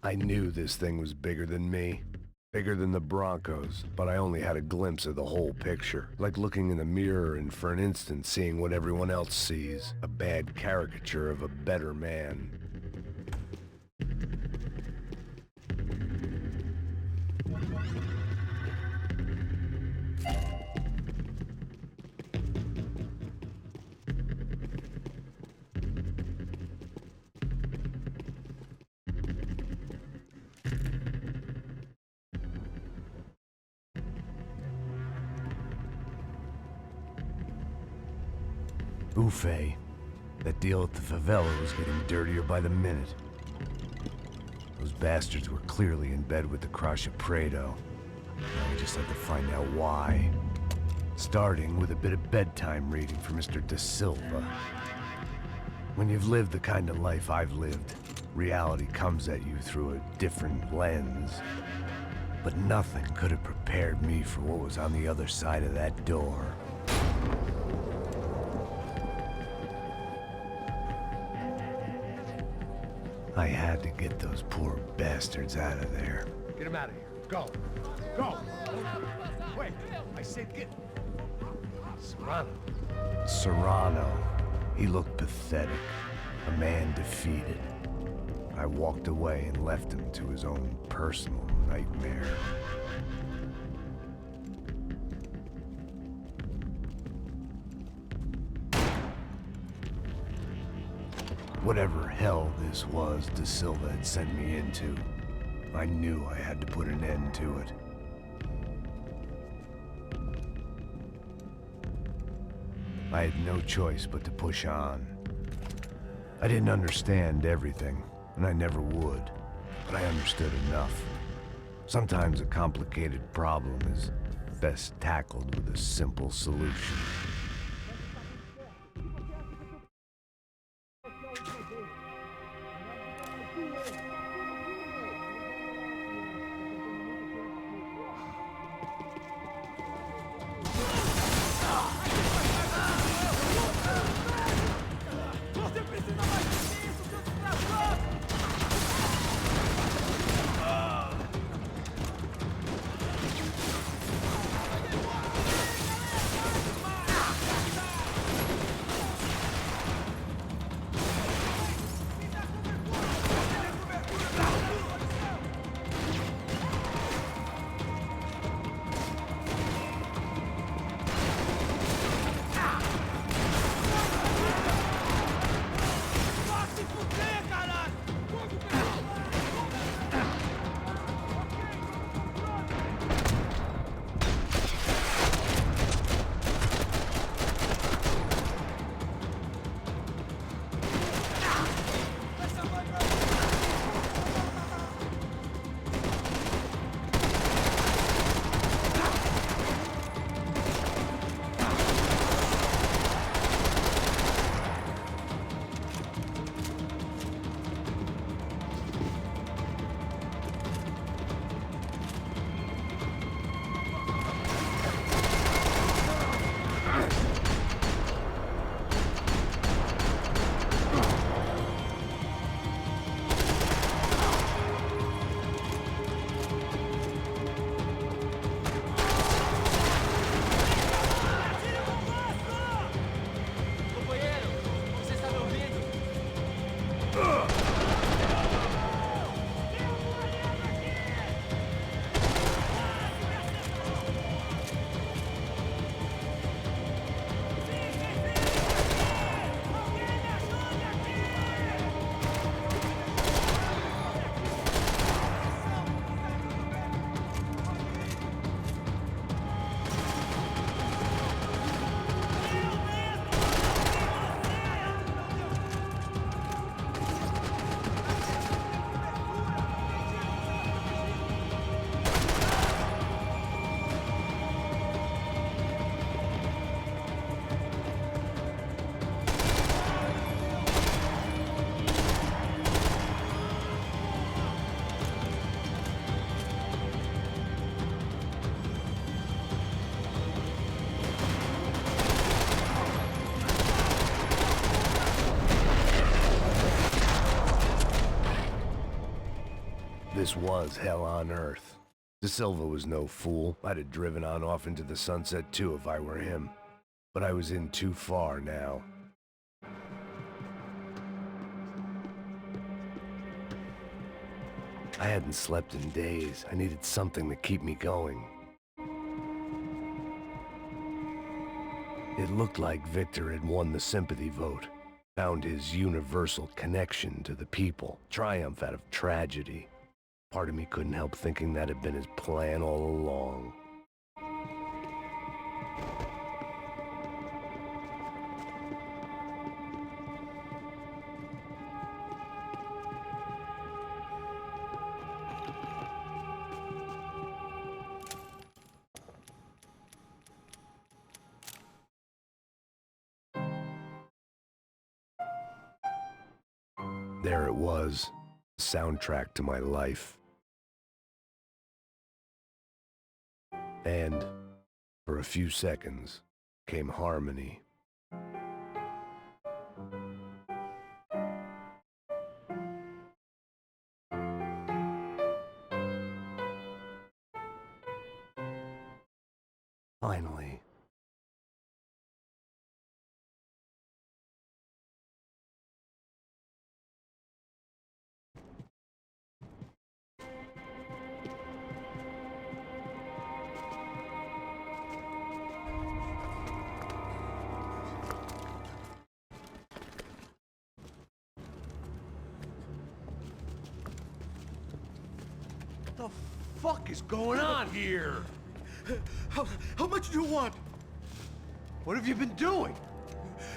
A: I knew this thing was bigger than me. Bigger than the Broncos, but I only had a glimpse of the whole picture. Like looking in the mirror and for an instant seeing what everyone else sees. A bad caricature of a better man. Ufe. That deal at the favela was getting dirtier by the minute. Those bastards were clearly in bed with the Crusha Prado. Now we just had to find out why. Starting with a bit of bedtime reading for Mr. Da Silva. When you've lived the kind of life I've lived, reality comes at you through a different lens. But nothing could have prepared me for what was on the other side of that door. I had to get those poor bastards out of there.
I: Get him out of here. Go. Go. Wait. I said get... Serrano.
A: Serrano. He looked pathetic. A man defeated. I walked away and left him to his own personal nightmare. Whatever hell this was Da Silva had sent me into, I knew I had to put an end to it. I had no choice but to push on. I didn't understand everything, and I never would, but I understood enough. Sometimes a complicated problem is best tackled with a simple solution. This was hell on earth. De Silva was no fool. I'd have driven on off into the sunset too if I were him. But I was in too far now. I hadn't slept in days. I needed something to keep me going. It looked like Victor had won the sympathy vote, found his universal connection to the people, triumph out of tragedy. Part of me couldn't help thinking that had been his plan all along. There it was, the soundtrack to my life. And, for a few seconds, came harmony. Finally.
I: What the fuck is going on here? How much do you want? What have you been doing?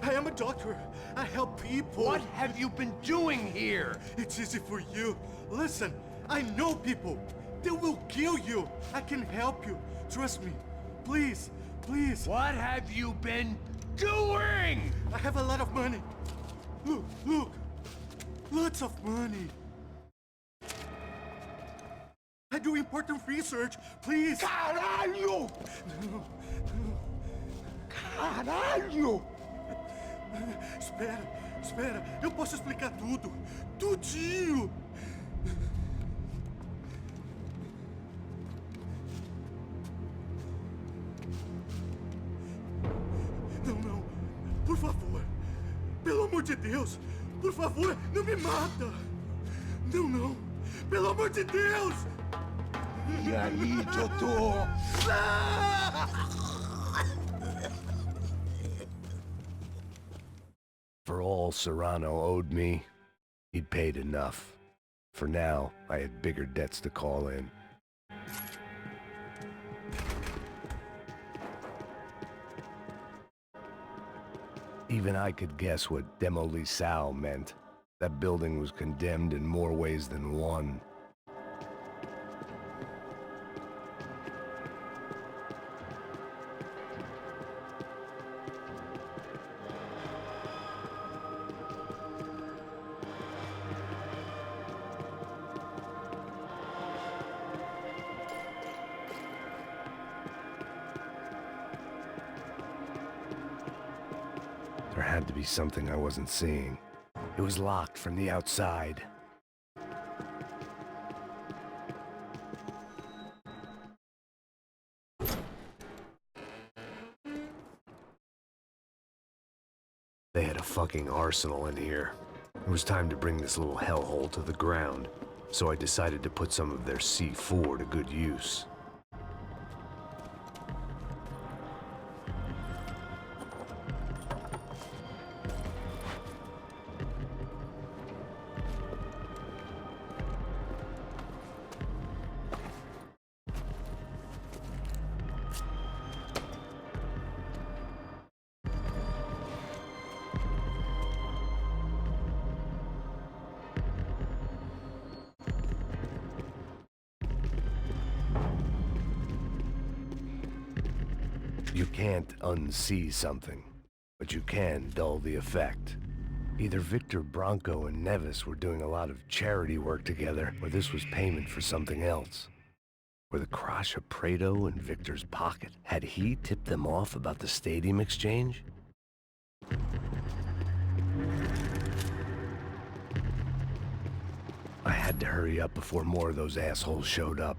I: I am a doctor. I help people. What have you been doing here? It's easy for you. Listen, I know people. They will kill you. I can help you. Trust me. Please, please. What have you been doing? I have a lot of money. Look, look. Lots of money. I do important research. Please. Caralho! Caralho! Espera, espera. Eu posso explicar tudo. Tudinho. Não, não. Por favor. Pelo amor de Deus. Por favor, não me mata. Não, não. Pelo amor de Deus. E aí, doutor?
A: For all Serrano owed me, he'd paid enough. For now, I had bigger debts to call in. Even I could guess what Demolição meant. That building was condemned in more ways than one. There had to be something I wasn't seeing. It was locked from the outside. They had a fucking arsenal in here. It was time to bring this little hellhole to the ground, so I decided to put some of their C4 to good use. You can't unsee something, but you can dull the effect. Either Victor Branco and Nevis were doing a lot of charity work together, or this was payment for something else. Were the Crasha Prado in Victor's pocket? Had he tipped them off about the stadium exchange? I had to hurry up before more of those assholes showed up.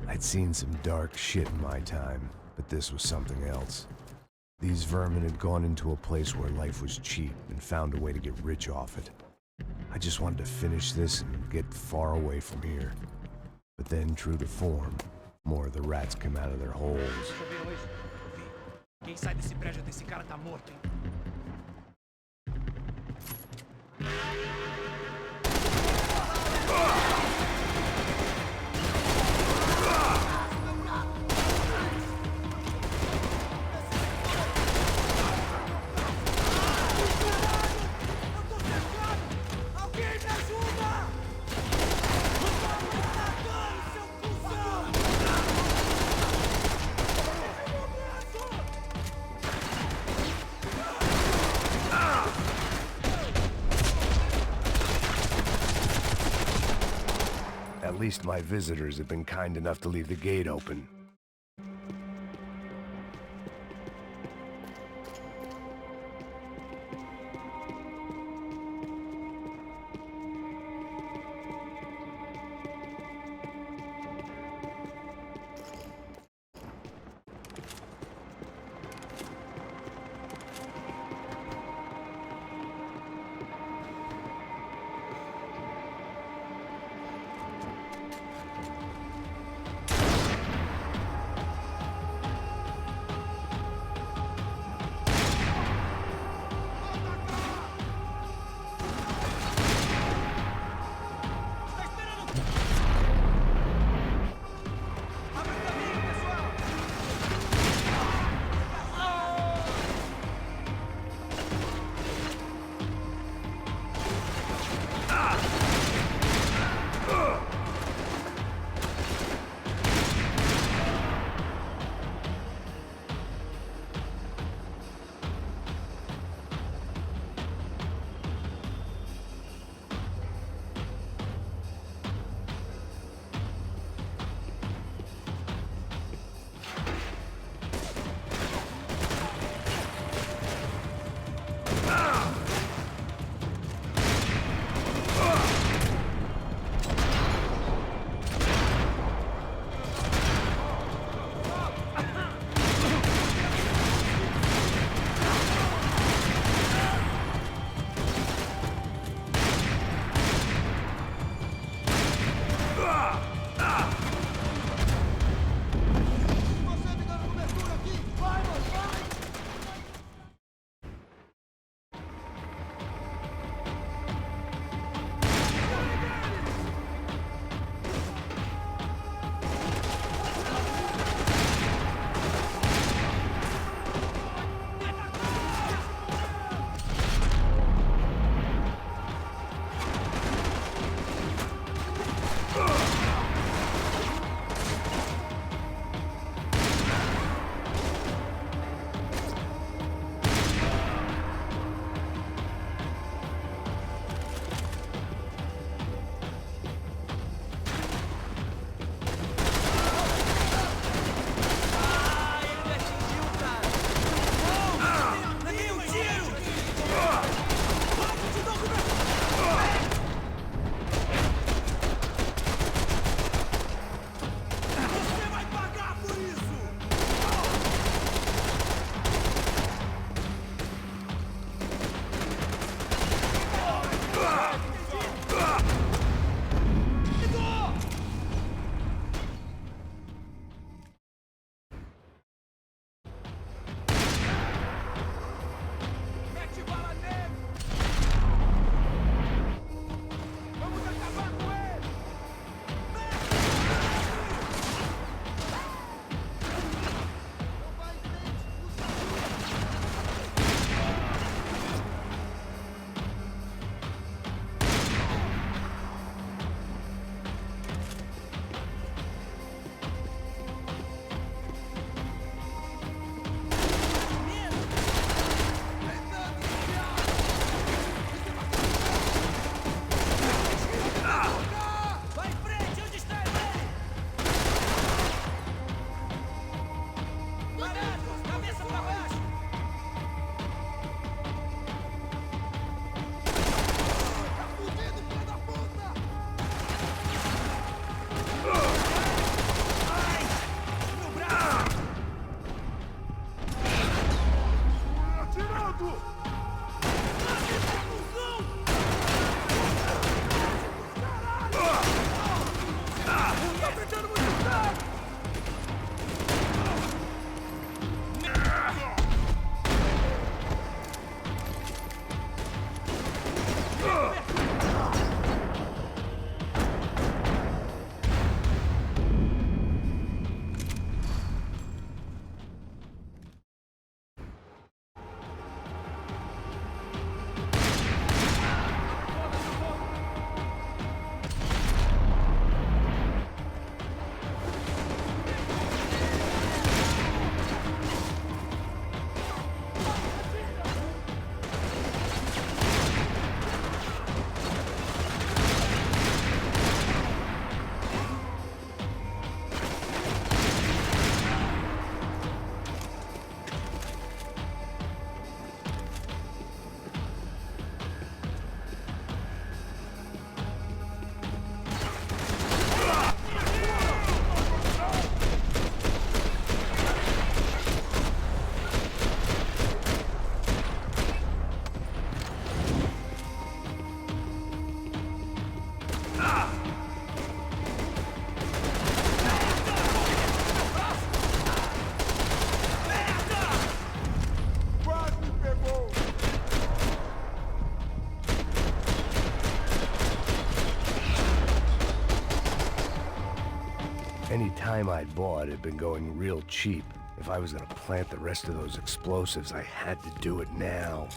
A: I'd seen some dark shit in my time, but this was something else. These vermin had gone into a place where life was cheap and found a way to get rich off it. I just wanted to finish this and get far away from here. But then, true to form, more of the rats came out of their holes.
E: Quem sai desse prédio desse cara tá morto, hein?
A: At least my visitors have been kind enough to leave the gate open. time I'd bought had been going real cheap. If I was gonna plant the rest of those explosives, I had to do it now.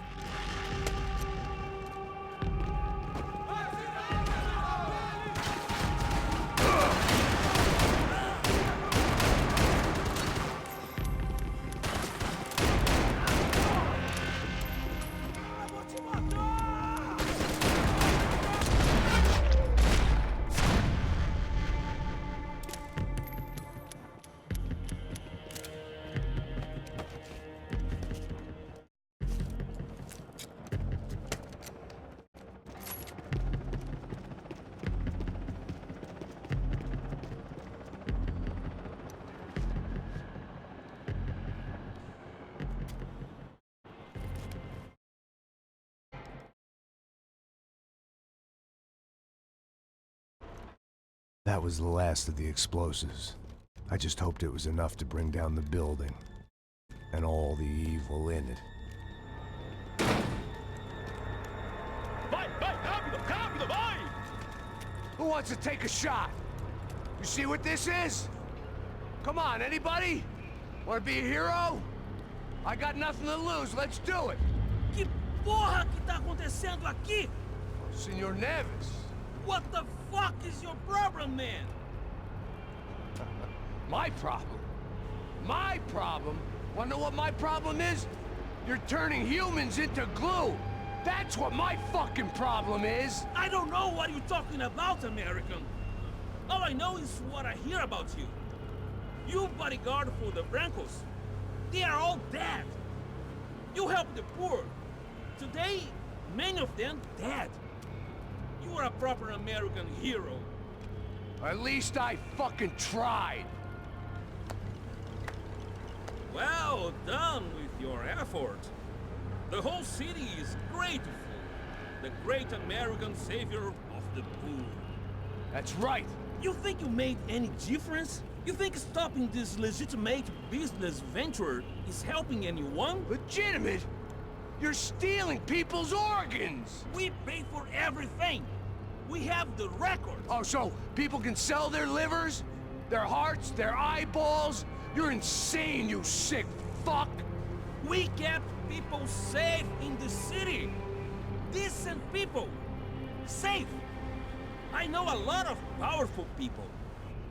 A: That was the last of the explosives. I just hoped it was enough to bring down the building. And all the evil in it.
K: Vai, rápido, rápido, vai!
A: Who wants to take a shot? You see what this is? Come on, anybody? Want to be a hero? I got nothing to lose, let's do it!
E: Que porra que tá acontecendo aqui?
A: Senor Neves.
E: What the fuck is your problem, man?
A: My problem? My problem? Wanna know what my problem is? You're turning humans into glue! That's what my fucking problem is!
E: I don't know what you're talking about, American. All I know is what I hear about you. You bodyguard for the Brancos. They are all dead. You help the poor. Today, many of them dead. You are a proper American hero.
A: At least I fucking tried!
E: Well done with your effort. The whole city is grateful. The great American savior of the poor.
A: That's right!
E: You think you made any difference? You think stopping this legitimate business venture is helping anyone?
A: Legitimate? You're stealing people's organs!
E: We pay for everything. We have the record.
A: Oh, so people can sell their livers? Their hearts? Their eyeballs? You're insane, you sick fuck!
E: We kept people safe in the city. Decent people. Safe. I know a lot of powerful people.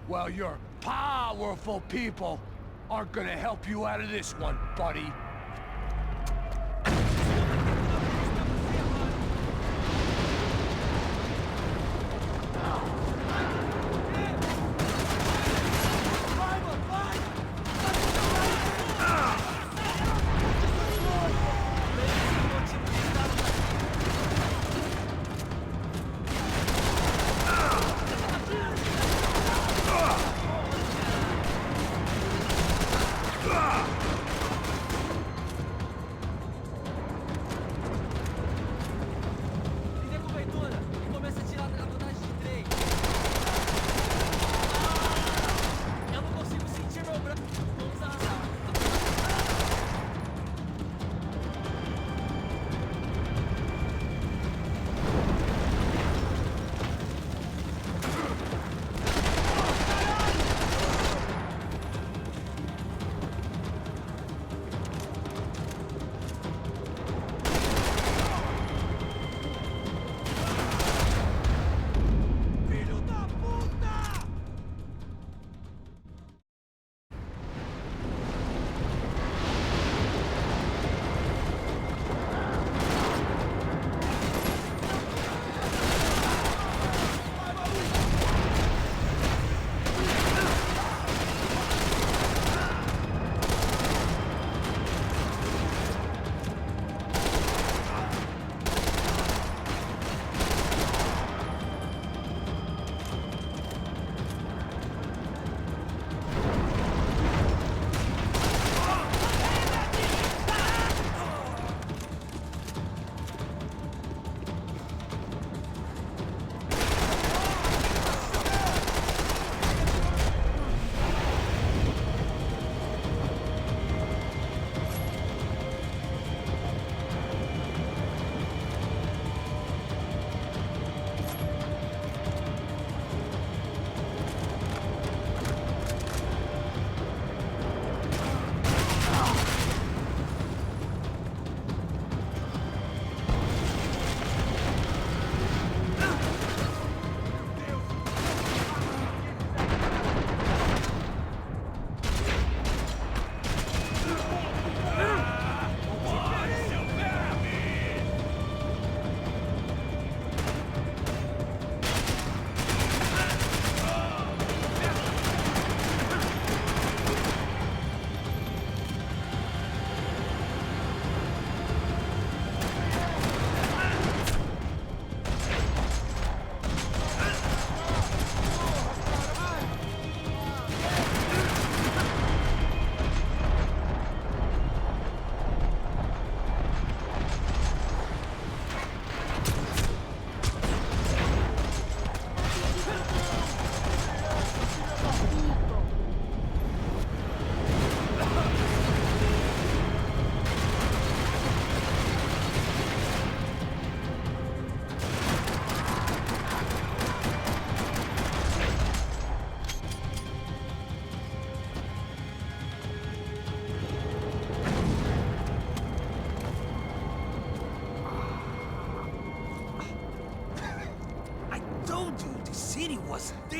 A: Well, your powerful people aren't gonna help you out of this one, buddy.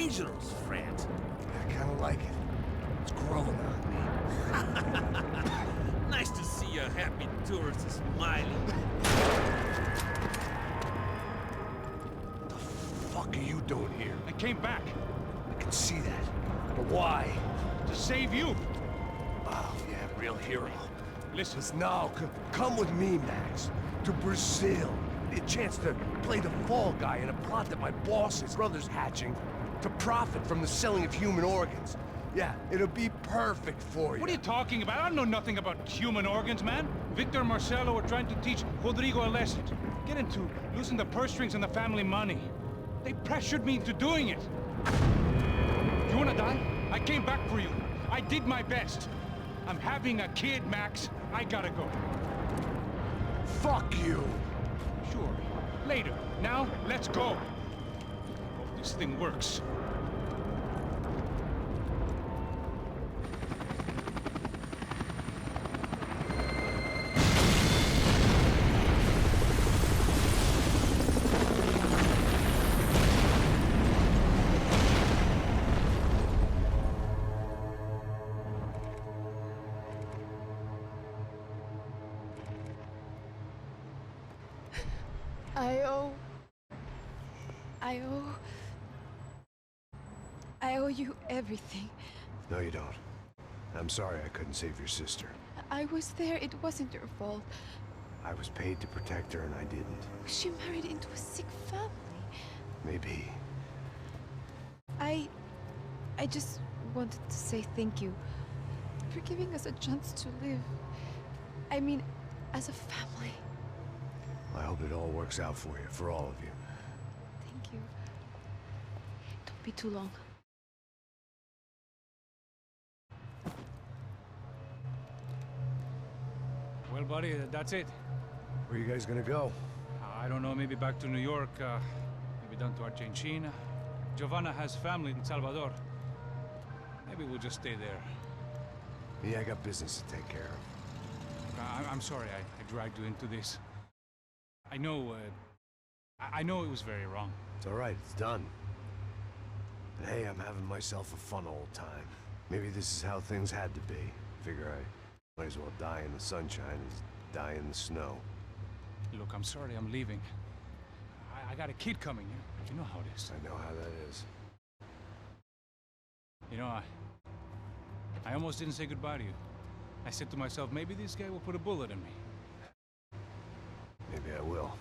E: dangerous, friend.
A: I kind of like it. It's growing on me.
E: Nice to see a happy tourist smiling.
A: What the fuck are you doing here?
K: I came back
A: I can see that. But why?
K: to save you.
A: Oh, yeah, real hero.
K: Listen,
A: Now, come with me, Max. To Brazil. A chance to play the fall guy in a plot that my boss's brother's hatching to profit from the selling of human organs. Yeah, it'll be perfect for you.
K: what are you talking about? I know nothing about human organs, man. Victor and Marcelo were trying to teach Rodrigo a lesson. Get into losing the purse strings and the family money. They pressured me into doing it. You wanna die? I came back for you. I did my best. I'm having a kid, Max. I gotta go.
A: Fuck you!
K: Sure. Later. Now, let's go. Hope this thing works.
L: I owe you everything.
A: No, you don't. I'm sorry I couldn't save your sister.
L: I was there. It wasn't your fault.
A: I was paid to protect her and I didn't.
L: She married into a sick family.
A: Maybe.
L: I just wanted to say thank you for giving us a chance to live. I mean, as a family.
A: I hope it all works out for you, for all of you.
L: Thank you. Don't be too long.
K: Well, buddy, that's it.
A: Where are you guys gonna go?
K: I don't know, maybe back to New York, maybe down to Argentina. Giovanna has family in Salvador. Maybe we'll just stay there.
A: Yeah, I got business to take care of.
K: I'm sorry I dragged you into this. I know, I know it was very wrong.
A: It's all right, it's done. But hey, I'm having myself a fun old time. Maybe this is how things had to be. Figure I might as well die in the sunshine as die in the snow.
K: Look, I'm sorry I'm leaving. I got a kid coming. You know how it is.
A: I know how that is.
K: You know, I almost didn't say goodbye to you. I said to myself, maybe this guy will put a bullet in me.
A: Maybe I will.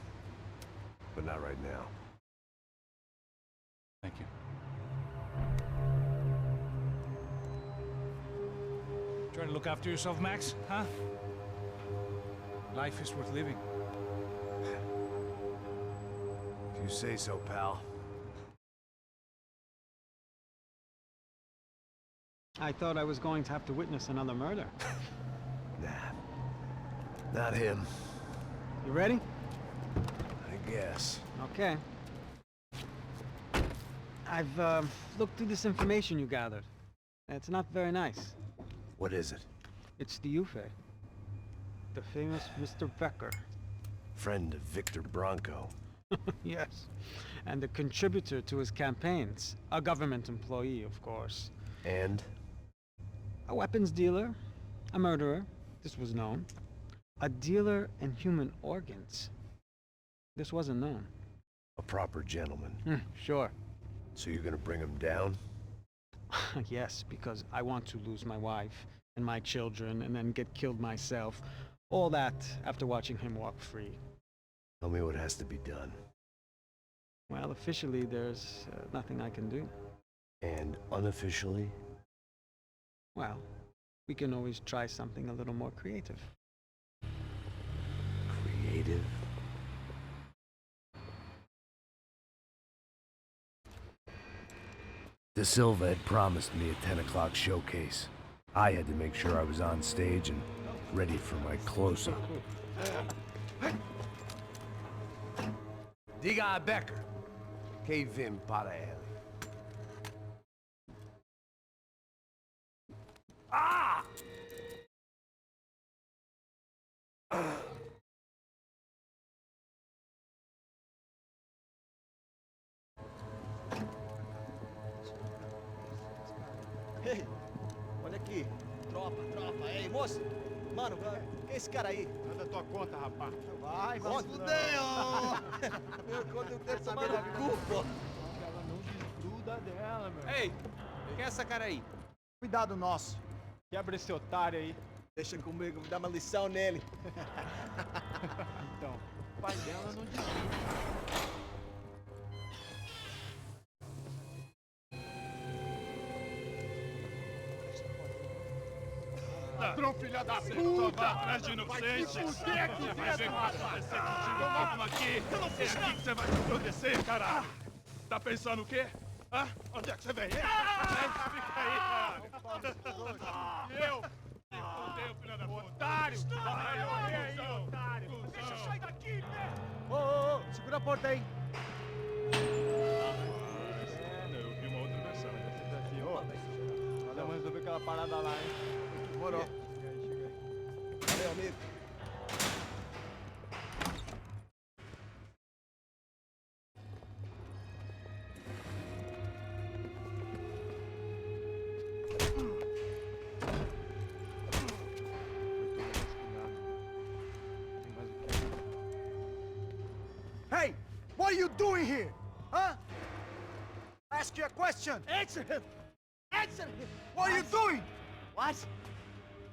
A: But not right now.
K: Thank you. Try to look after yourself, Max, huh? Life is worth living.
A: If you say so, pal.
B: I thought I was going to have to witness another murder.
A: Nah. Not him.
B: You ready?
A: I guess.
B: Okay. I've looked through this information you gathered. It's not very nice.
A: What is it?
B: It's the Ufe. The famous Mr. Becker.
A: Friend of Victor Bronco.
B: Yes. And a contributor to his campaigns. A government employee, of course.
A: And?
B: A weapons dealer. A murderer. This was known. A dealer in human organs. This wasn't known.
A: A proper gentleman.
B: Sure.
A: So you're gonna bring him down?
B: Yes, because I want to lose my wife and my children and then get killed myself. All that after watching him walk free.
A: Tell me what has to be done.
B: Well, officially, there's nothing I can do.
A: And unofficially?
B: Well, we can always try something a little more creative.
A: Creative? De Silva had promised me a 10 o'clock showcase. I had to make sure I was on stage and ready for my close-up. Diga a Becker. Que vim para ele. Ah!
M: aqui. Tropa. Ei, moço. Mano, quem é esse cara aí?
I: Manda tua conta, rapaz.
M: Vai, fudeu! Meu conta eu quero tomar no cu, pô.
I: Ela não desgruda dela, meu.
H: Ei, quem é essa cara aí?
M: Cuidado nosso.
I: Quebra esse otário aí.
M: Deixa comigo, me dá uma lição nele.
I: Então, o pai dela não desgruda.
N: Ladrão, filha da puta! Vai atrás de inocentes! Vai se fuder aqui dentro, rapaz! Vamos aqui! Eu não fiz nada! É aqui que você vai acontecer, caralho! Tá pensando o quê? Hã? Onde é que você vem? Fica aí, caralho! E eu? Me fudeu, filha da puta! Otário! Vai, otário! Deixa eu sair daqui, né?
M: Ô, segura a porta aí.
N: Eu vi uma outra versão.
I: Vamos resolver aquela parada lá, hein?
M: Demorou.
I: Chega aí.
M: Valeu, amigo. Hey, what are you doing here? Huh? Ask you a question. Answer him. Answer him. What are you doing? What?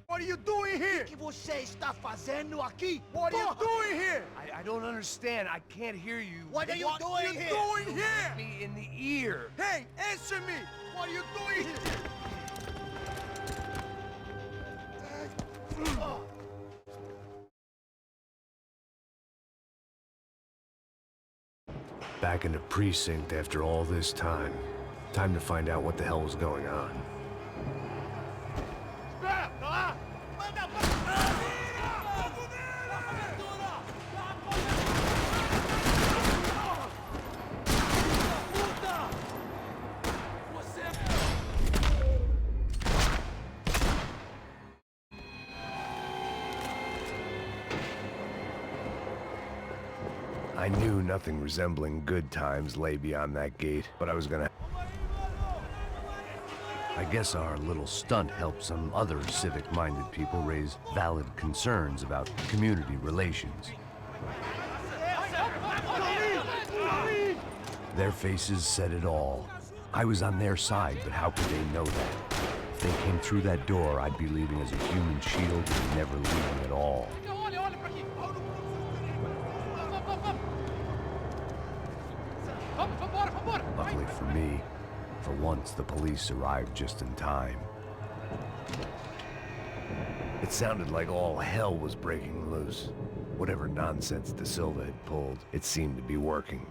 M: What are you doing here? O que você está fazendo aqui? What are you doing here?
A: I don't understand. I can't hear you.
M: What are you doing here?
A: Doing here? Me in the ear.
M: Hey, answer me. What are you doing here?
A: Back in the precinct after all this time. Time to find out what the hell was going on. I knew nothing resembling good times lay beyond that gate, but I was gonna... I guess our little stunt helped some other civic-minded people raise valid concerns about community relations. Their faces said it all. I was on their side, but how could they know that? If they came through that door, I'd be leaving as a human shield and never leaving at all. Luckily for me, for once the police arrived just in time. It sounded like all hell was breaking loose. Whatever nonsense De Silva had pulled, it seemed to be working.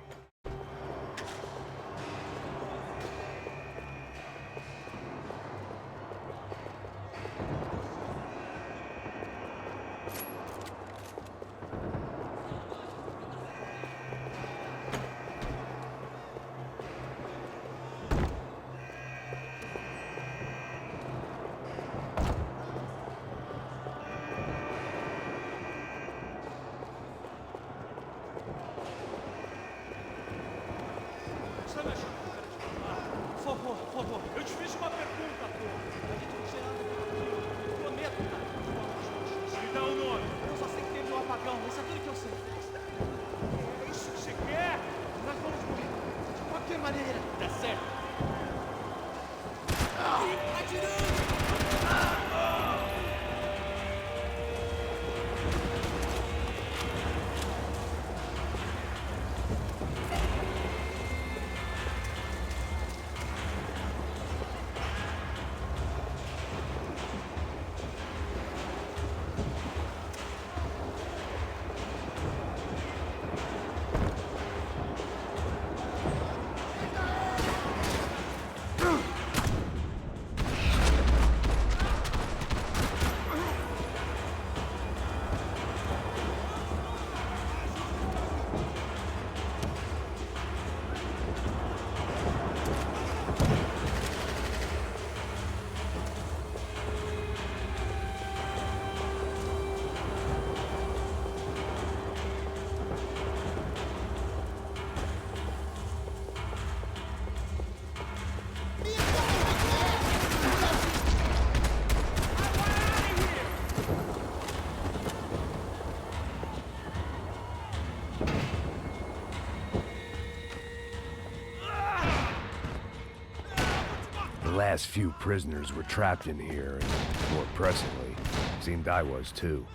A: last few prisoners were trapped in here, and more pressingly, seemed I was too.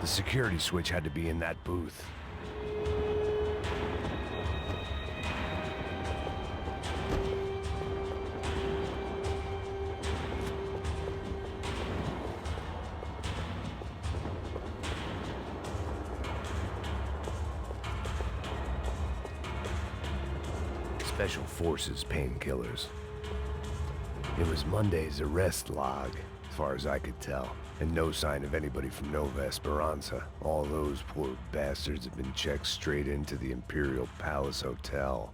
A: The security switch had to be in that booth. Special Forces painkillers. It was Monday's arrest log, as far as I could tell. And no sign of anybody from Nova Esperanza. All those poor bastards have been checked straight into the Imperial Palace Hotel.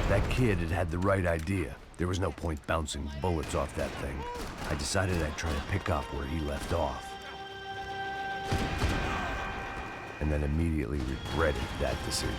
A: That kid had the right idea. There was no point bouncing bullets off that thing. I decided I'd try to pick up where he left off. And then immediately regretted that decision.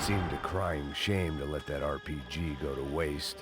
A: Seemed a crying shame to let that RPG go to waste.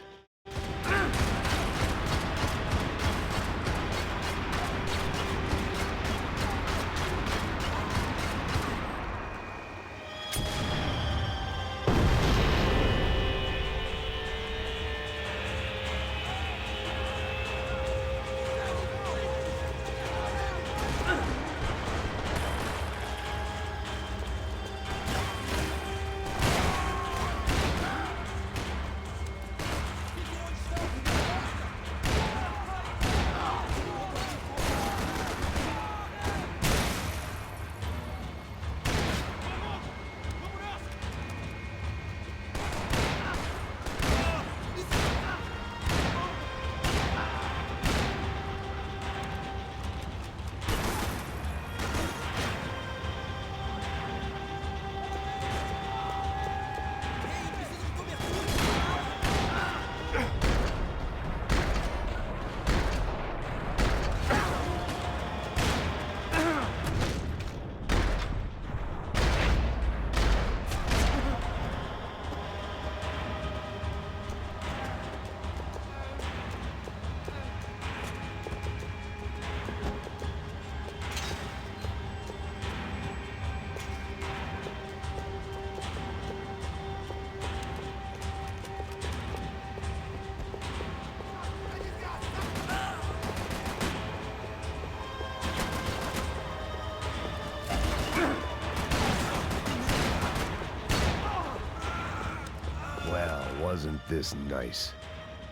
A: wasn't this nice.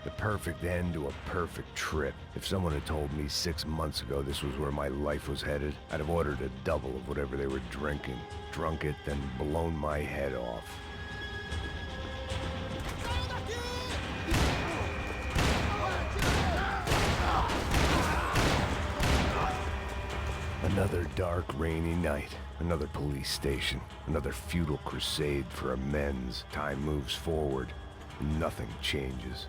A: The perfect end to a perfect trip. If someone had told me 6 months ago this was where my life was headed, I'd have ordered a double of whatever they were drinking, drunk it, then blown my head off. Another dark, rainy night. Another police station. Another futile crusade for amends. Time moves forward, and nothing changes.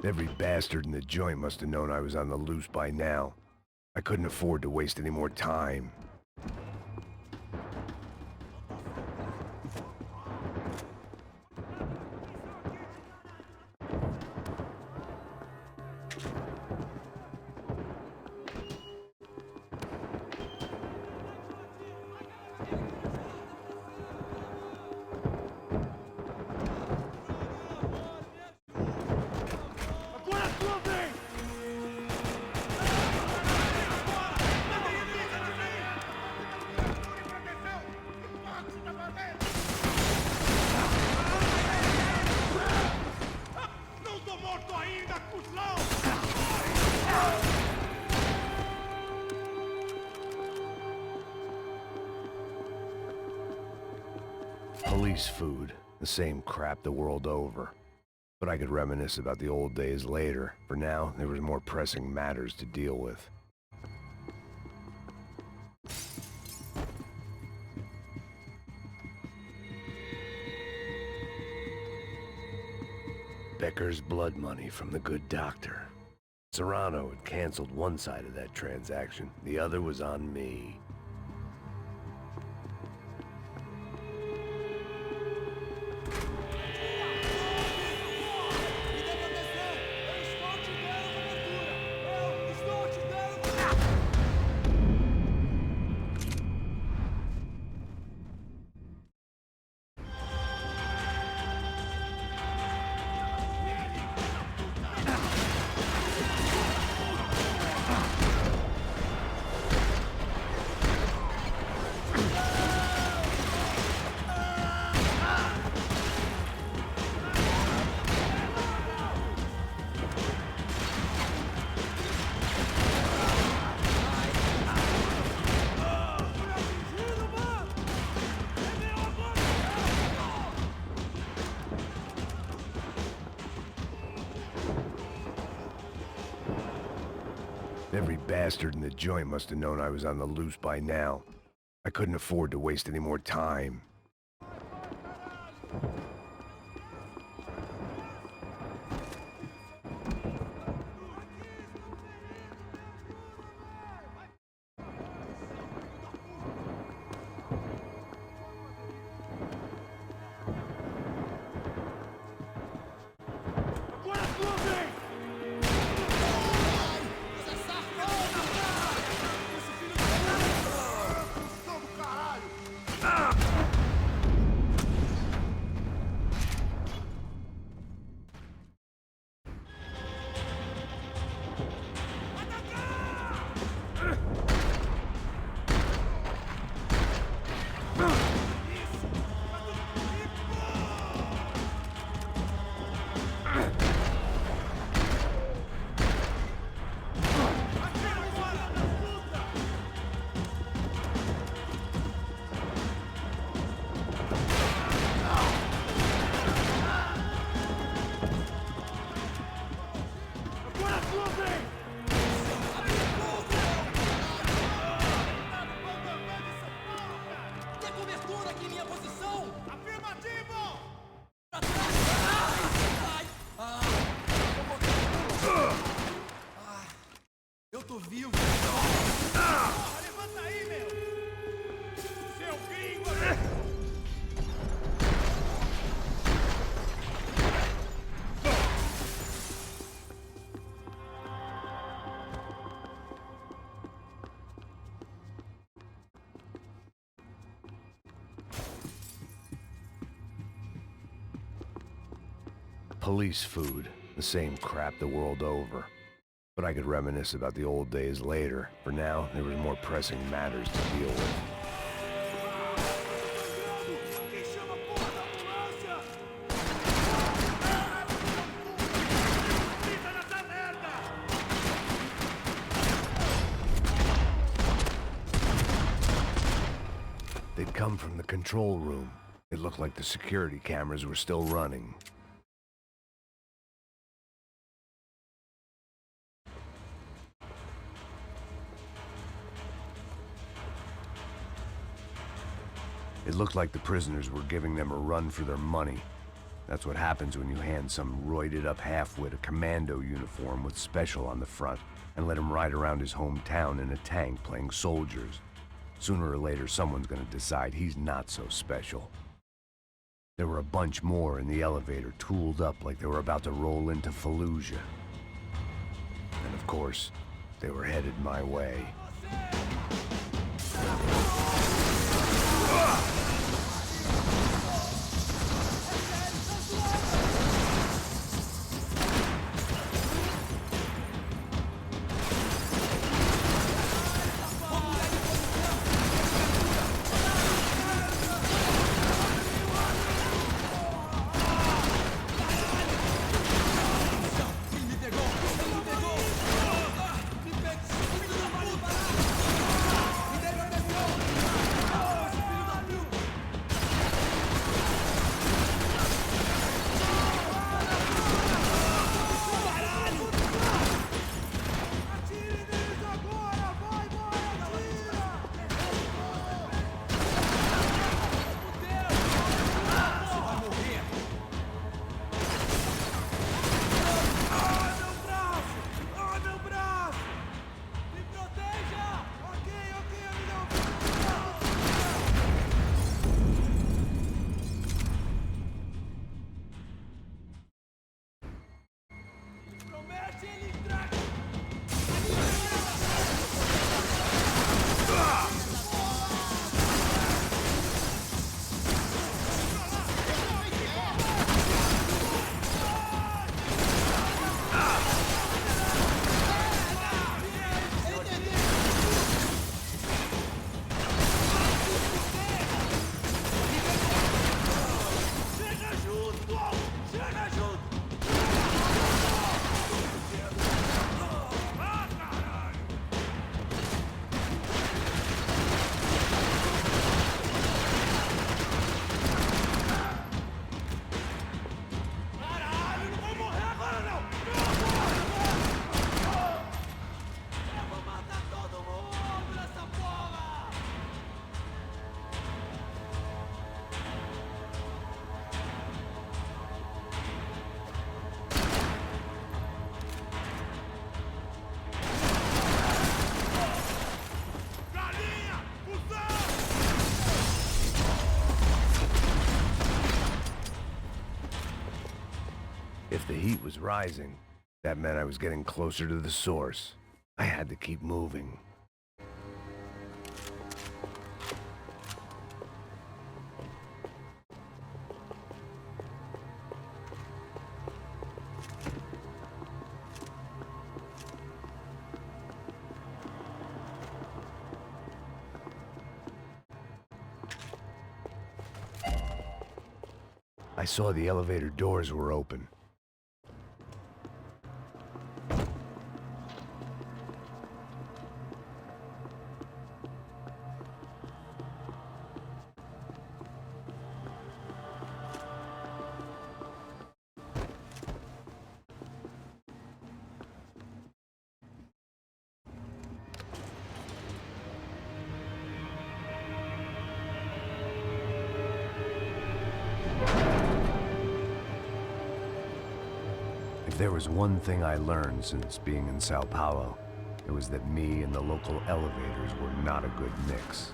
A: Every bastard in the joint must have known I was on the loose by now. I couldn't afford to waste any more time. Police food, the same crap the world over. But I could reminisce about the old days later. For now, there was more pressing matters to deal with. Becker's blood money from the good doctor. Serrano had canceled one side of that transaction. The other was on me. Every bastard in the joint must have known I was on the loose by now. I couldn't afford to waste any more time. police food, the same crap the world over. But I could reminisce about the old days later. For now, there was more pressing matters to deal with. They'd come from the control room. It looked like the security cameras were still running. It looked like the prisoners were giving them a run for their money. That's what happens when you hand some roided-up halfwit a commando uniform with special on the front and let him ride around his hometown in a tank playing soldiers. Sooner or later, someone's gonna decide he's not so special. There were a bunch more in the elevator, tooled up like they were about to roll into Fallujah. And of course, they were headed my way. If the heat was rising, that meant I was getting closer to the source. I had to keep moving. I saw the elevator doors were open. If there was one thing I learned since being in Sao Paulo, it was that me and the local elevators were not a good mix.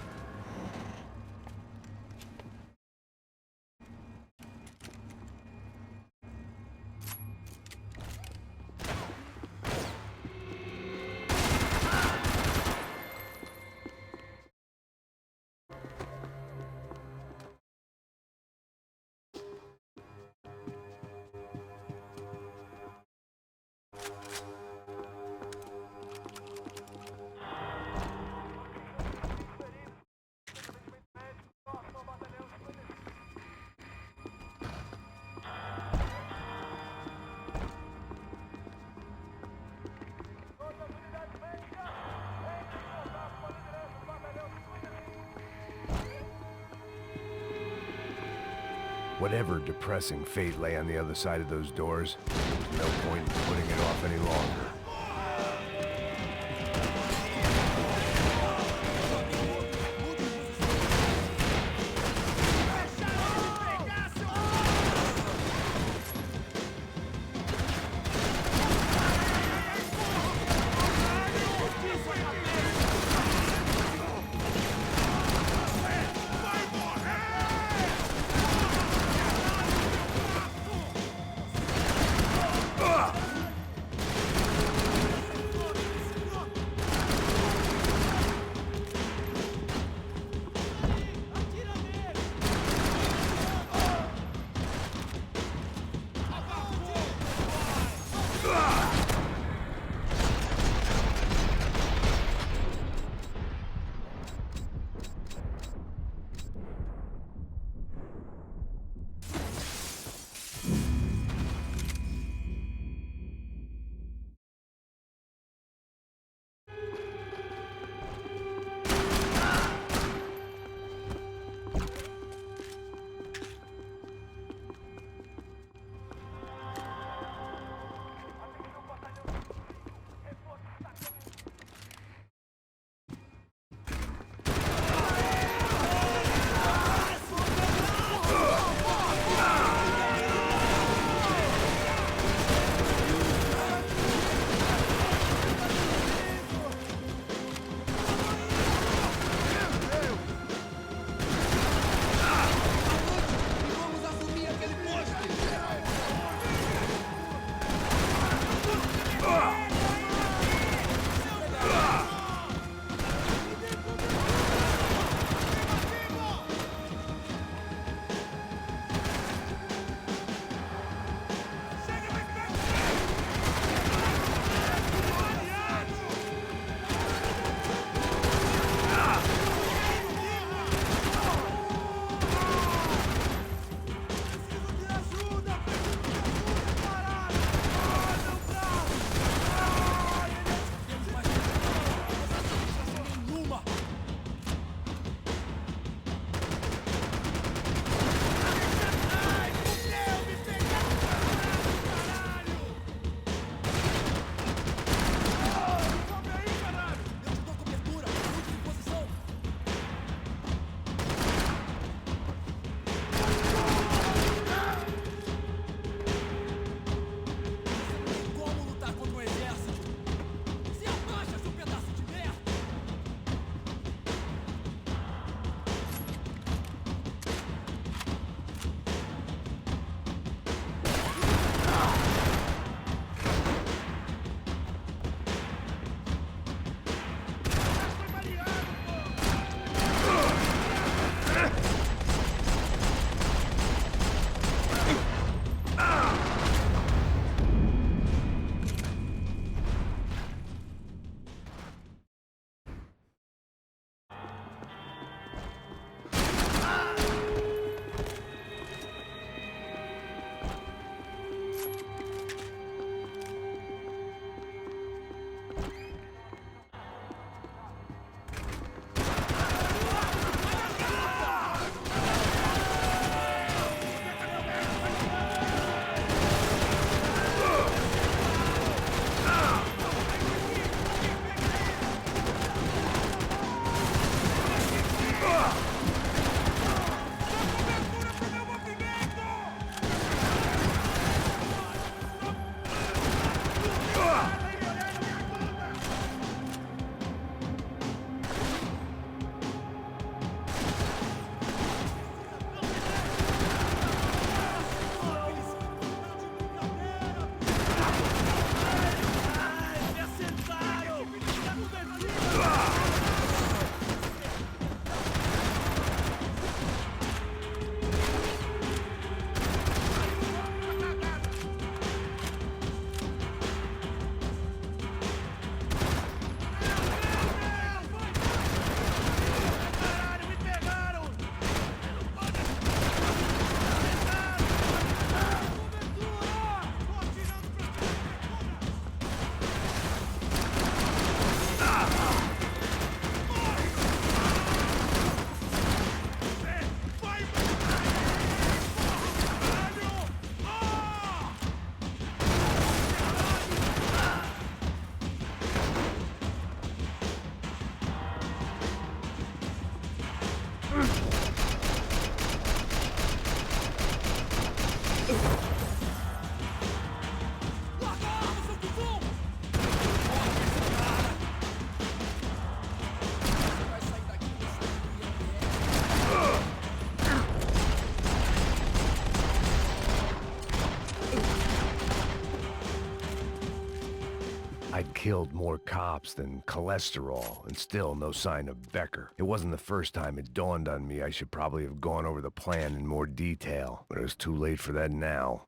A: Whatever depressing fate lay on the other side of those doors, no point in putting it off any longer. I'd killed more cops than cholesterol, and still no sign of Becker. It wasn't the first time it dawned on me I should probably have gone over the plan in more detail, but it was too late for that now.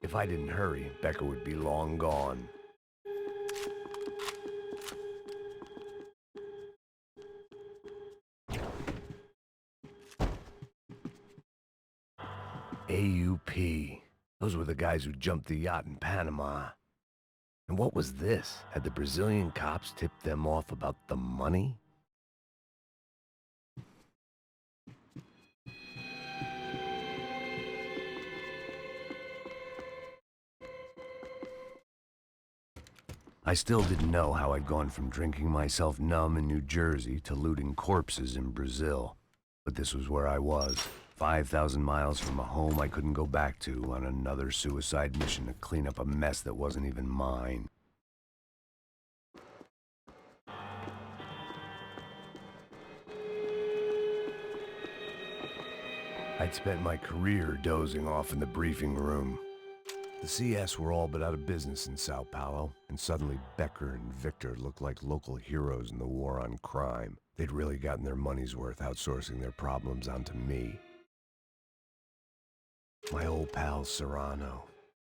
A: If I didn't hurry, Becker would be long gone. AUP. Those were the guys who jumped the yacht in Panama. And what was this? Had the Brazilian cops tipped them off about the money? I still didn't know how I'd gone from drinking myself numb in New Jersey to looting corpses in Brazil. But this was where I was, 5,000 miles from a home I couldn't go back to, on another suicide mission to clean up a mess that wasn't even mine. I'd spent my career dozing off in the briefing room. The CS were all but out of business in Sao Paulo, and suddenly Becker and Victor looked like local heroes in the war on crime. They'd really gotten their money's worth outsourcing their problems onto me. My old pal Serrano.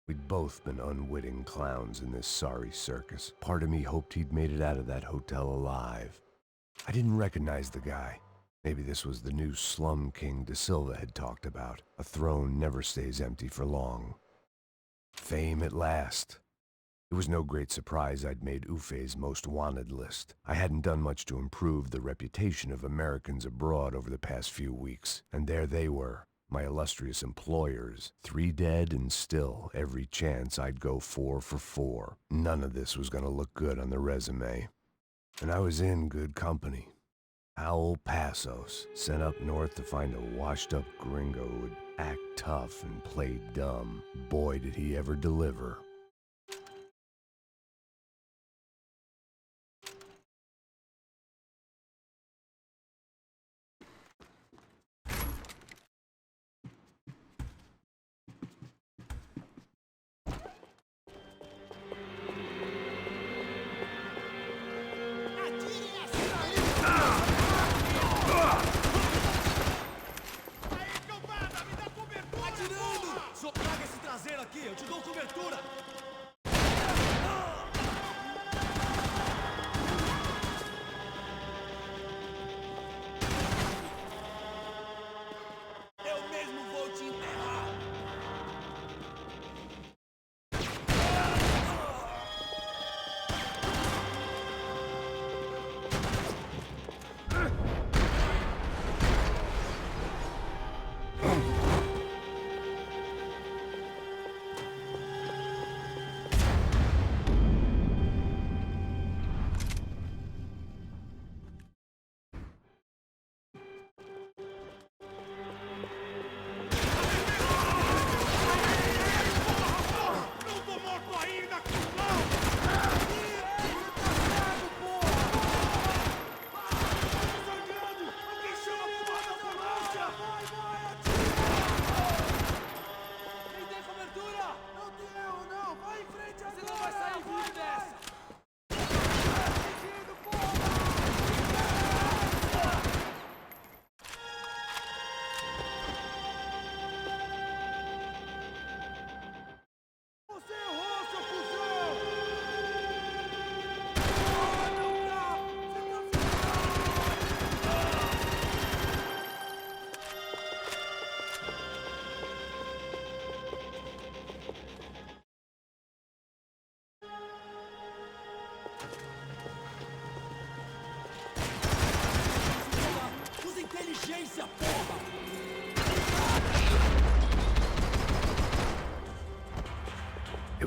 A: We'd both been unwitting clowns in this sorry circus. Part of me hoped he'd made it out of that hotel alive. I didn't recognize the guy. Maybe this was the new slum king De Silva had talked about. A throne never stays empty for long. Fame at last. It was no great surprise I'd made Ufe's most wanted list. I hadn't done much to improve the reputation of Americans abroad over the past few weeks, and there they were, my illustrious employers, 3 dead and still every chance I'd go 4 for 4. None of this was gonna look good on the resume. And I was in good company. Howell Passos, sent up north to find a washed-up gringo who would act tough and play dumb. Boy, did he ever deliver.
O: Só traga esse traseiro aqui, eu te dou cobertura!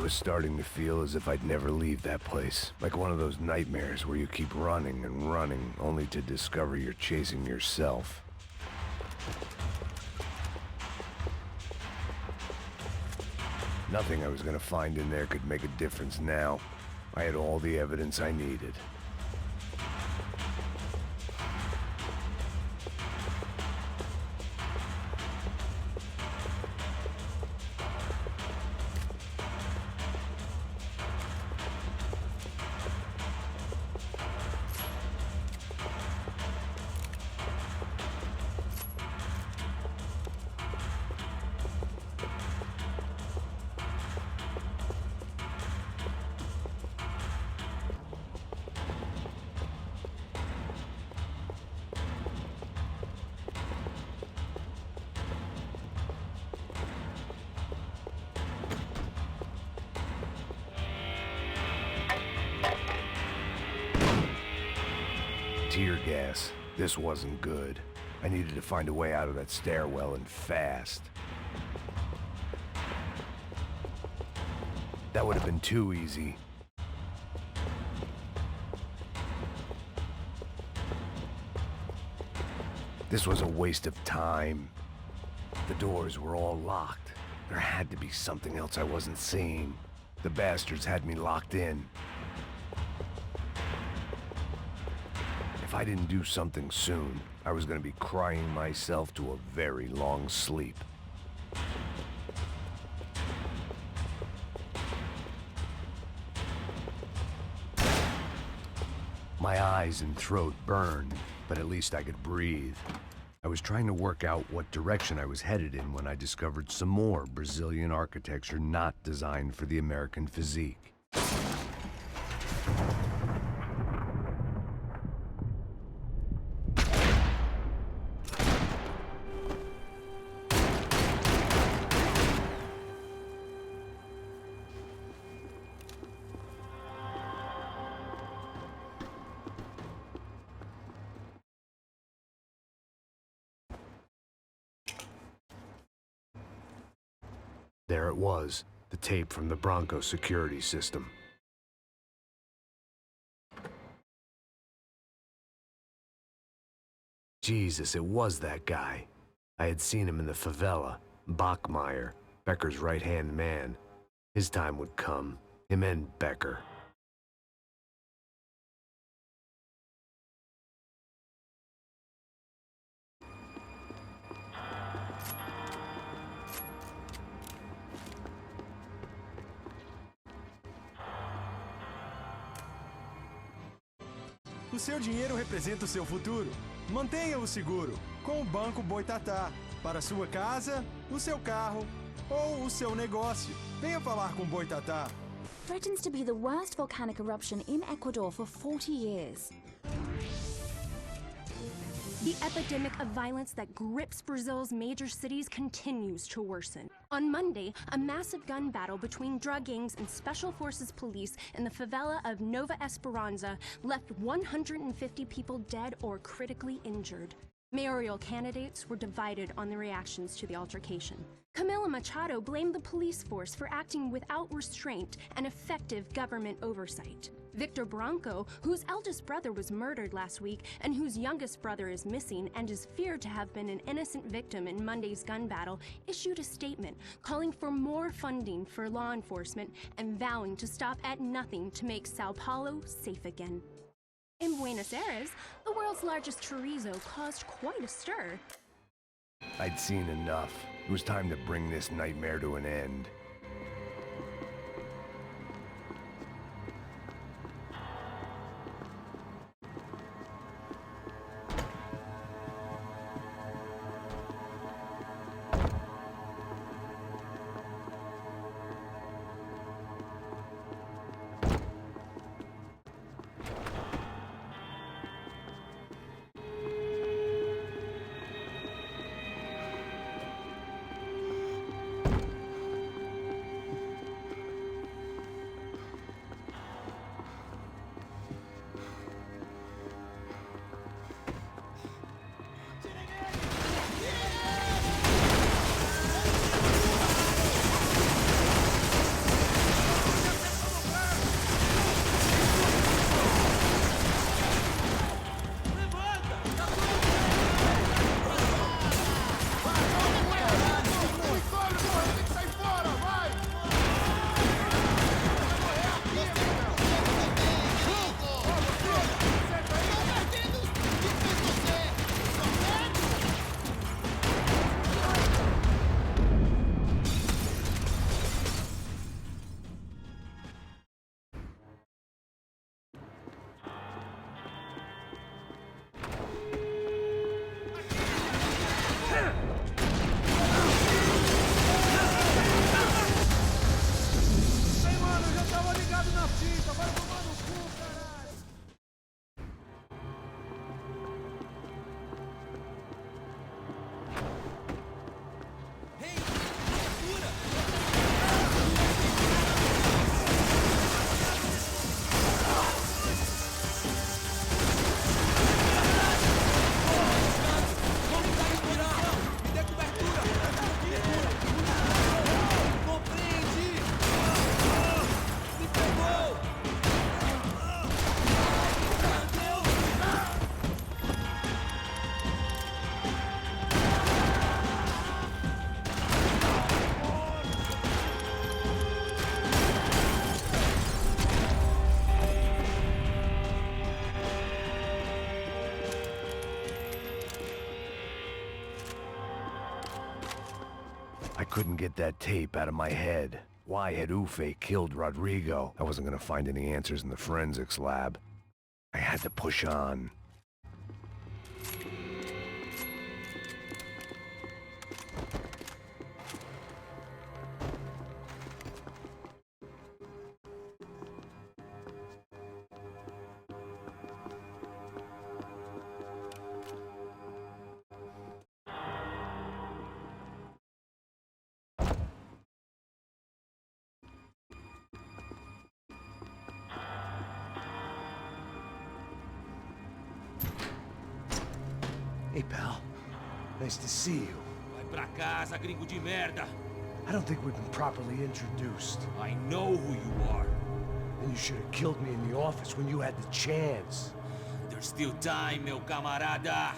A: It was starting to feel as if I'd never leave that place. Like one of those nightmares where you keep running and running, only to discover you're chasing yourself. Nothing I was gonna find in there could make a difference now. I had all the evidence I needed. Tear gas. This wasn't good. I needed to find a way out of that stairwell and fast. That would have been too easy. This was a waste of time. The doors were all locked. There had to be something else I wasn't seeing. The bastards had me locked in. If I didn't do something soon, I was going to be crying myself to a very long sleep. My eyes and throat burned, but at least I could breathe. I was trying to work out what direction I was headed in when I discovered some more Brazilian architecture not designed for the American physique. There it was, the tape from the Bronco security system. Jesus, it was that guy. I had seen him in the favela, Bachmeyer, Becker's right-hand man. His time would come, him and Becker.
O: O seu dinheiro representa o seu futuro. Mantenha-o seguro com o Banco Boitatá. Para sua casa, o seu carro ou o seu negócio. Venha falar com Boitatá.
F: Threatens to be the worst volcanic eruption in Ecuador for 40 years.
P: The epidemic of violence that grips Brazil's major cities continues to worsen. On Monday, a massive gun battle between drug gangs and special forces police in the favela of Nova Esperanza left 150 people dead or critically injured. Mayoral candidates were divided on the reactions to the altercation. Camila Machado blamed the police force for acting without restraint and effective government oversight. Victor Branco, whose eldest brother was murdered last week and whose youngest brother is missing and is feared to have been an innocent victim in Monday's gun battle, issued a statement calling for more funding for law enforcement and vowing to stop at nothing to make Sao Paulo safe again. In Buenos Aires, the world's largest chorizo caused quite a stir.
A: I'd seen enough. It was time to bring this nightmare to an end. couldn't get that tape out of my head. Why had Ufe killed Rodrigo? I wasn't gonna find any answers in the forensics lab. I had to push on.
I: Hey, pal. Nice to see you.
E: Vai pra casa, gringo de merda.
I: I don't think we've been properly introduced.
E: I know who you are.
I: And you should have killed me in the office when you had the chance.
E: There's still time, meu camarada.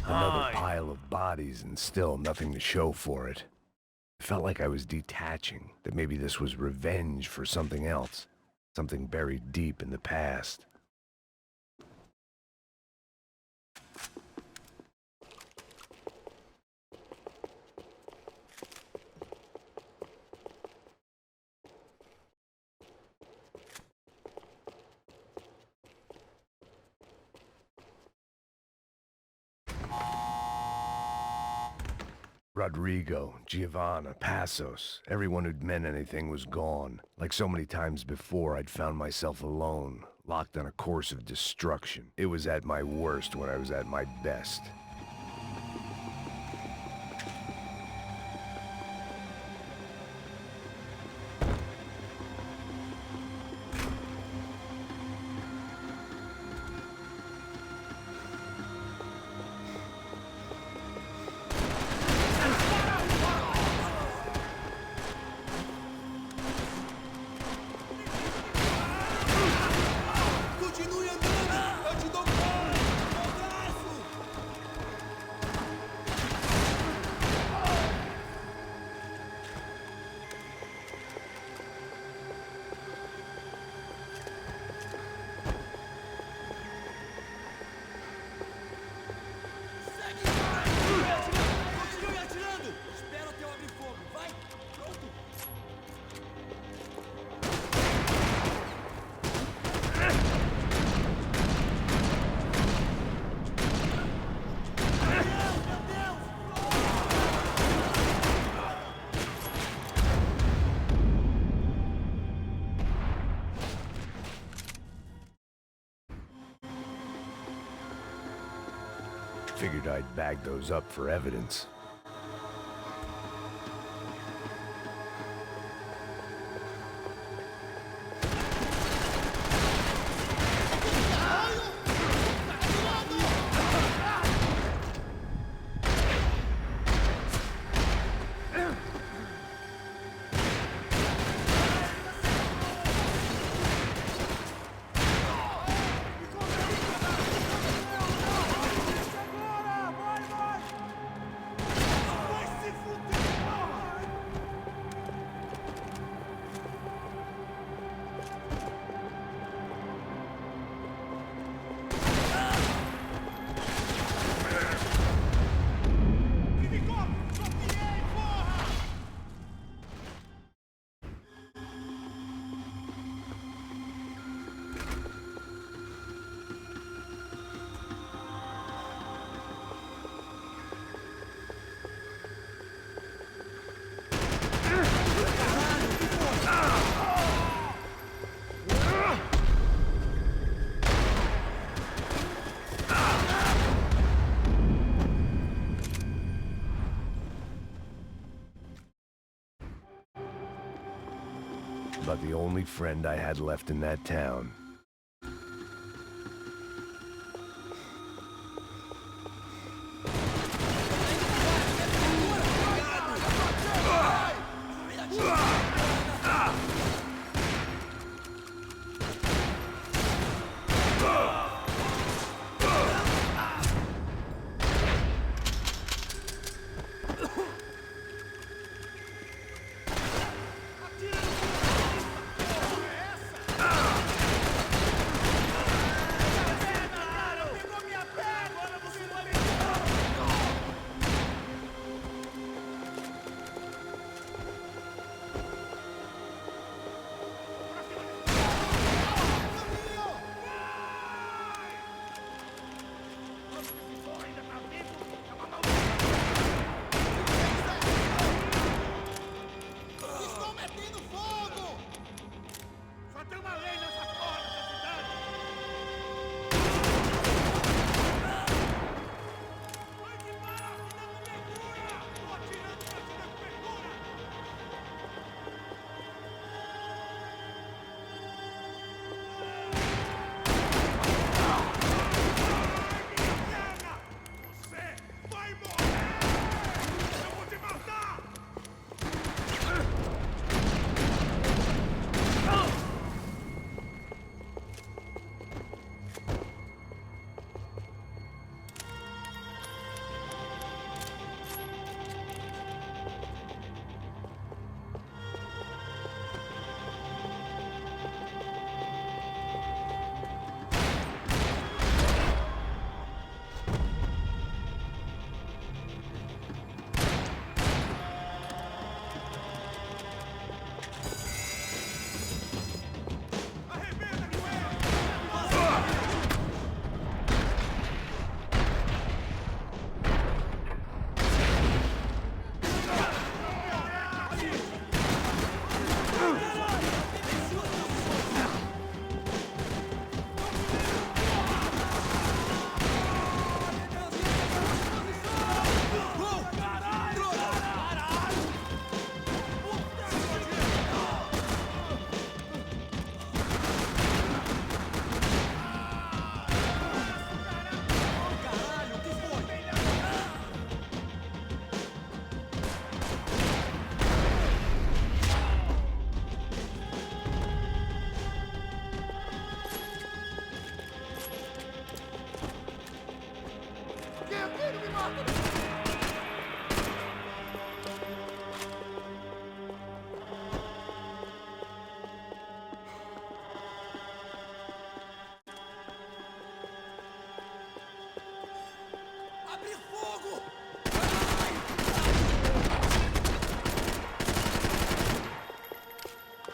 A: Another pile of bodies and still nothing to show for it. It felt like I was detaching, that maybe this was revenge for something else, something buried deep in the past. Rodrigo, Giovanna, Passos, everyone who'd meant anything was gone. Like so many times before, I'd found myself alone, locked on a course of destruction. It was at my worst when I was at my best. Figured I'd bag those up for evidence. About the only friend I had left in that town.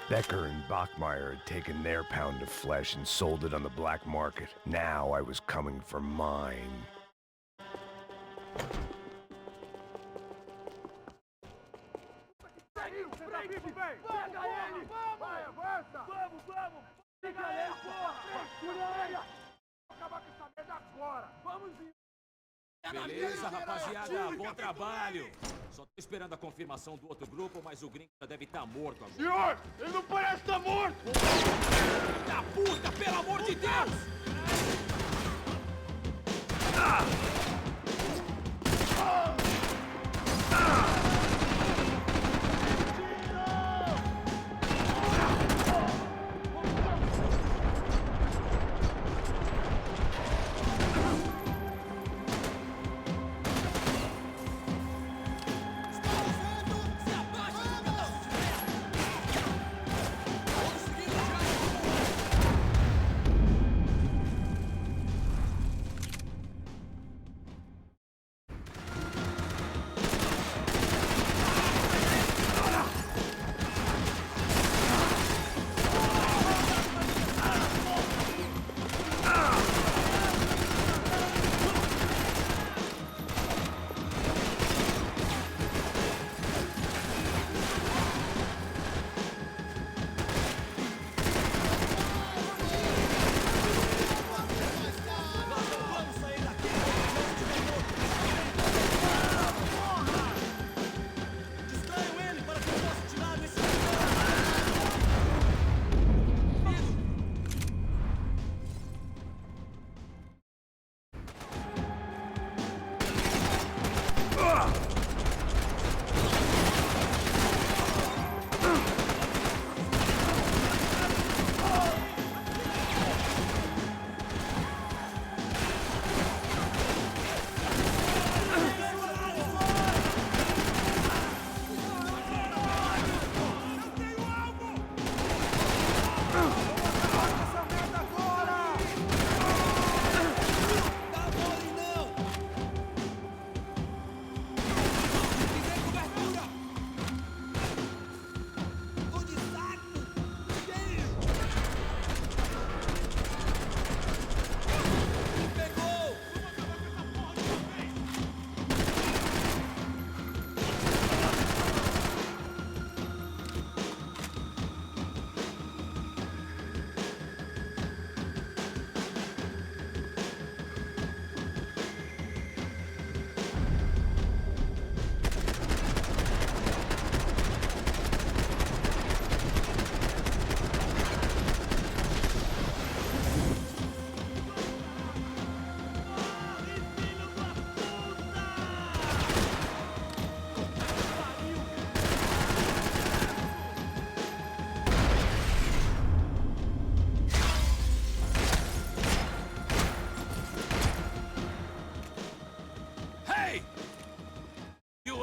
A: Becker and Bachmeyer had taken their pound of flesh and sold it on the black market. Now I was coming for mine.
Q: Beleza, rapaziada, bom trabalho. Só tô esperando a confirmação do outro grupo, mas o gringo já deve estar morto agora.
N: Senhor, ele não parece estar morto!
Q: Da puta, pelo amor de Deus!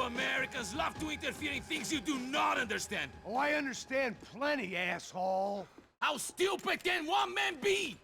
Q: Americans love to interfere in things you do not understand.
I: Oh, I understand plenty, asshole.
Q: How stupid can one man be?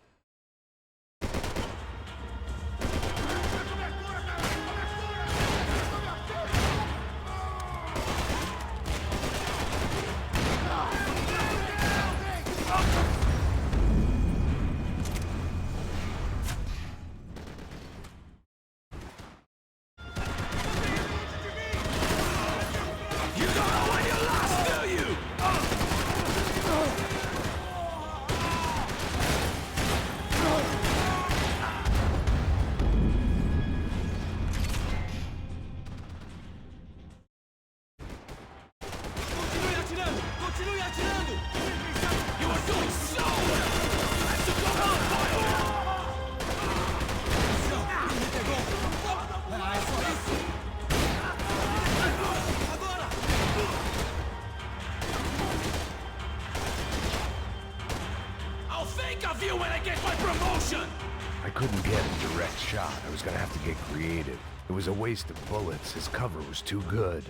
A: I couldn't get a direct shot. I was gonna have to get creative. It was a waste of bullets. His cover was too good.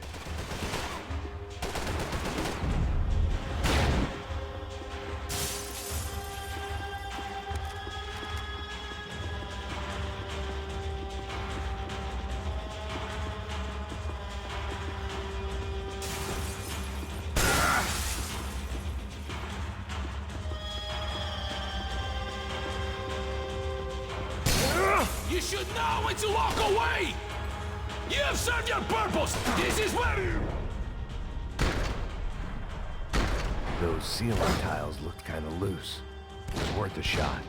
Q: You should know when to walk away! You have served your purpose! This is where...
A: Those ceiling tiles looked kind of loose. It was worth a shot.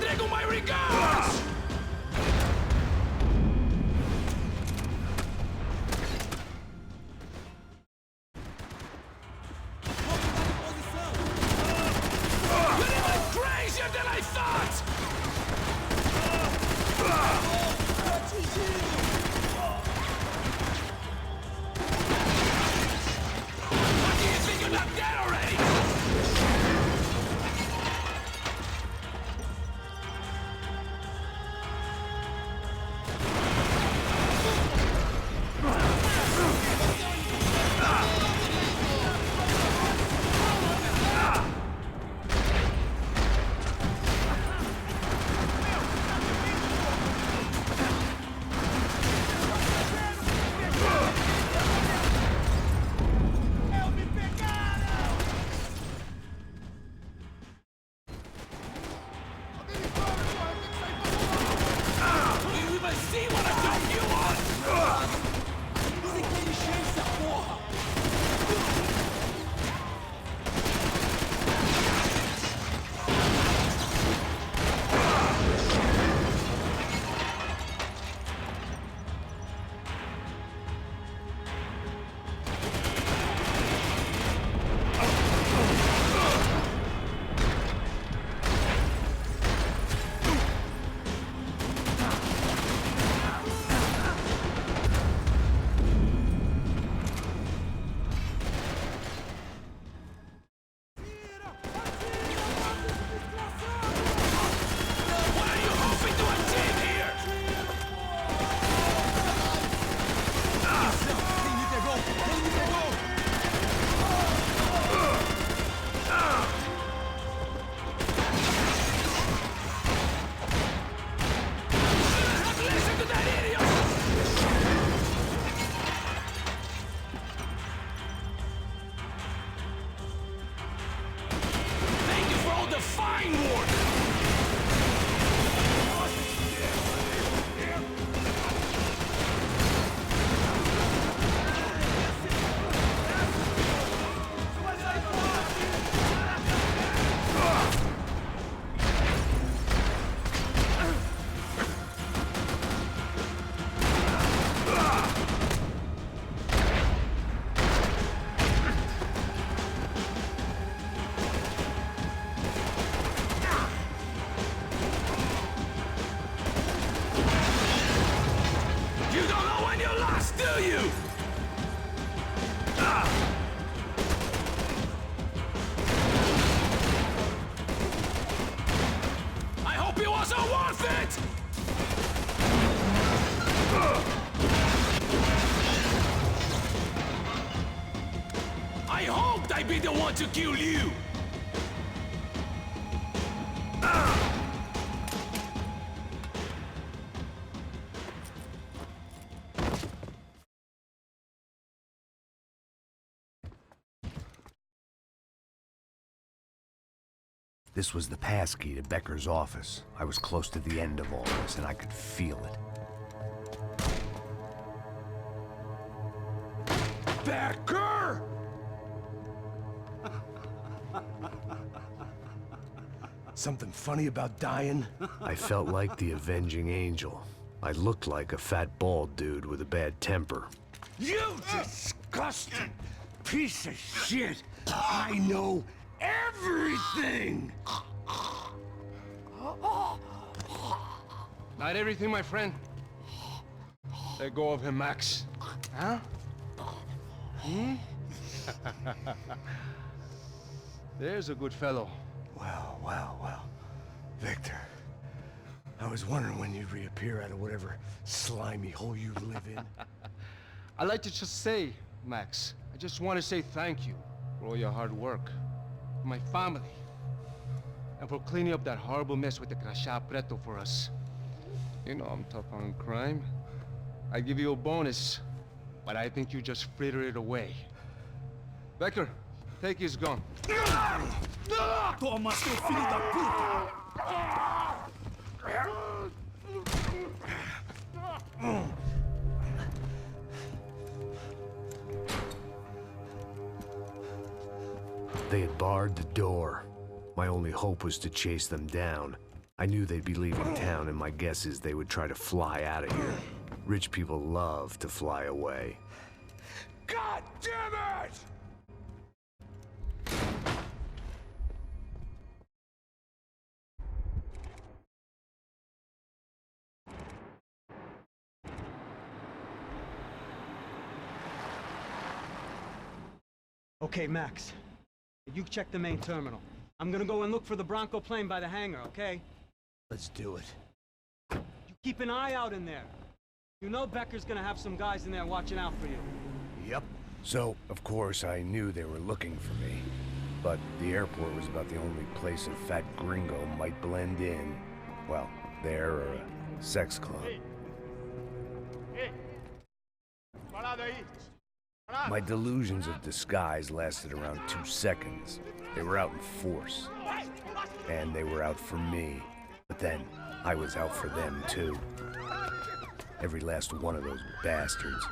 Q: Rodrigo my regards! You're even crazier than I thought! What do you think you're not dead already? Do you even see what I told you on? Você quer encher essa porra? What are you hoping to achieve here? Listen to that idiot! Thank you for all the fine work! You don't know when you're lost, do you? I hope it wasn't worth it! I hoped I'd be the one to kill you!
A: This was the passkey to Becker's office. I was close to the end of all this, and I could feel it.
Q: Becker!
A: Something funny about dying? I felt like the avenging angel. I looked like a fat bald dude with a bad temper.
I: You disgusting piece of shit! I know everything!
H: Not everything, my friend. Let go of him, Max. Huh? Hmm? There's a good fellow.
I: Well, well, well. Victor, I was wondering when you'd reappear out of whatever slimy hole you live in.
H: I'd like to just say, Max, I just want to say thank you for all your hard work, for my family, and for cleaning up that horrible mess with the Crachá Preto for us. You know I'm tough on crime. I give you a bonus, but I think you just fritter it away. Becker, take his gun.
I: Toma, seu filho da puta!
A: They had barred the door. My only hope was to chase them down. I knew they'd be leaving town, and my guess is they would try to fly out of here. Rich people love to fly away.
Q: God damn it!
B: Okay, Max. You check the main terminal. I'm gonna go and look for the Bronco plane by the hangar, okay?
A: Let's do it.
B: You keep an eye out in there. You know Becker's gonna have some guys in there watching out for you.
A: Yep. So, of course, I knew they were looking for me. But the airport was about the only place a fat gringo might blend in. Well, there or a sex club. My delusions of disguise lasted around 2 seconds. They were out in force. And they were out for me. But then, I was out for them too. Every last one of those bastards.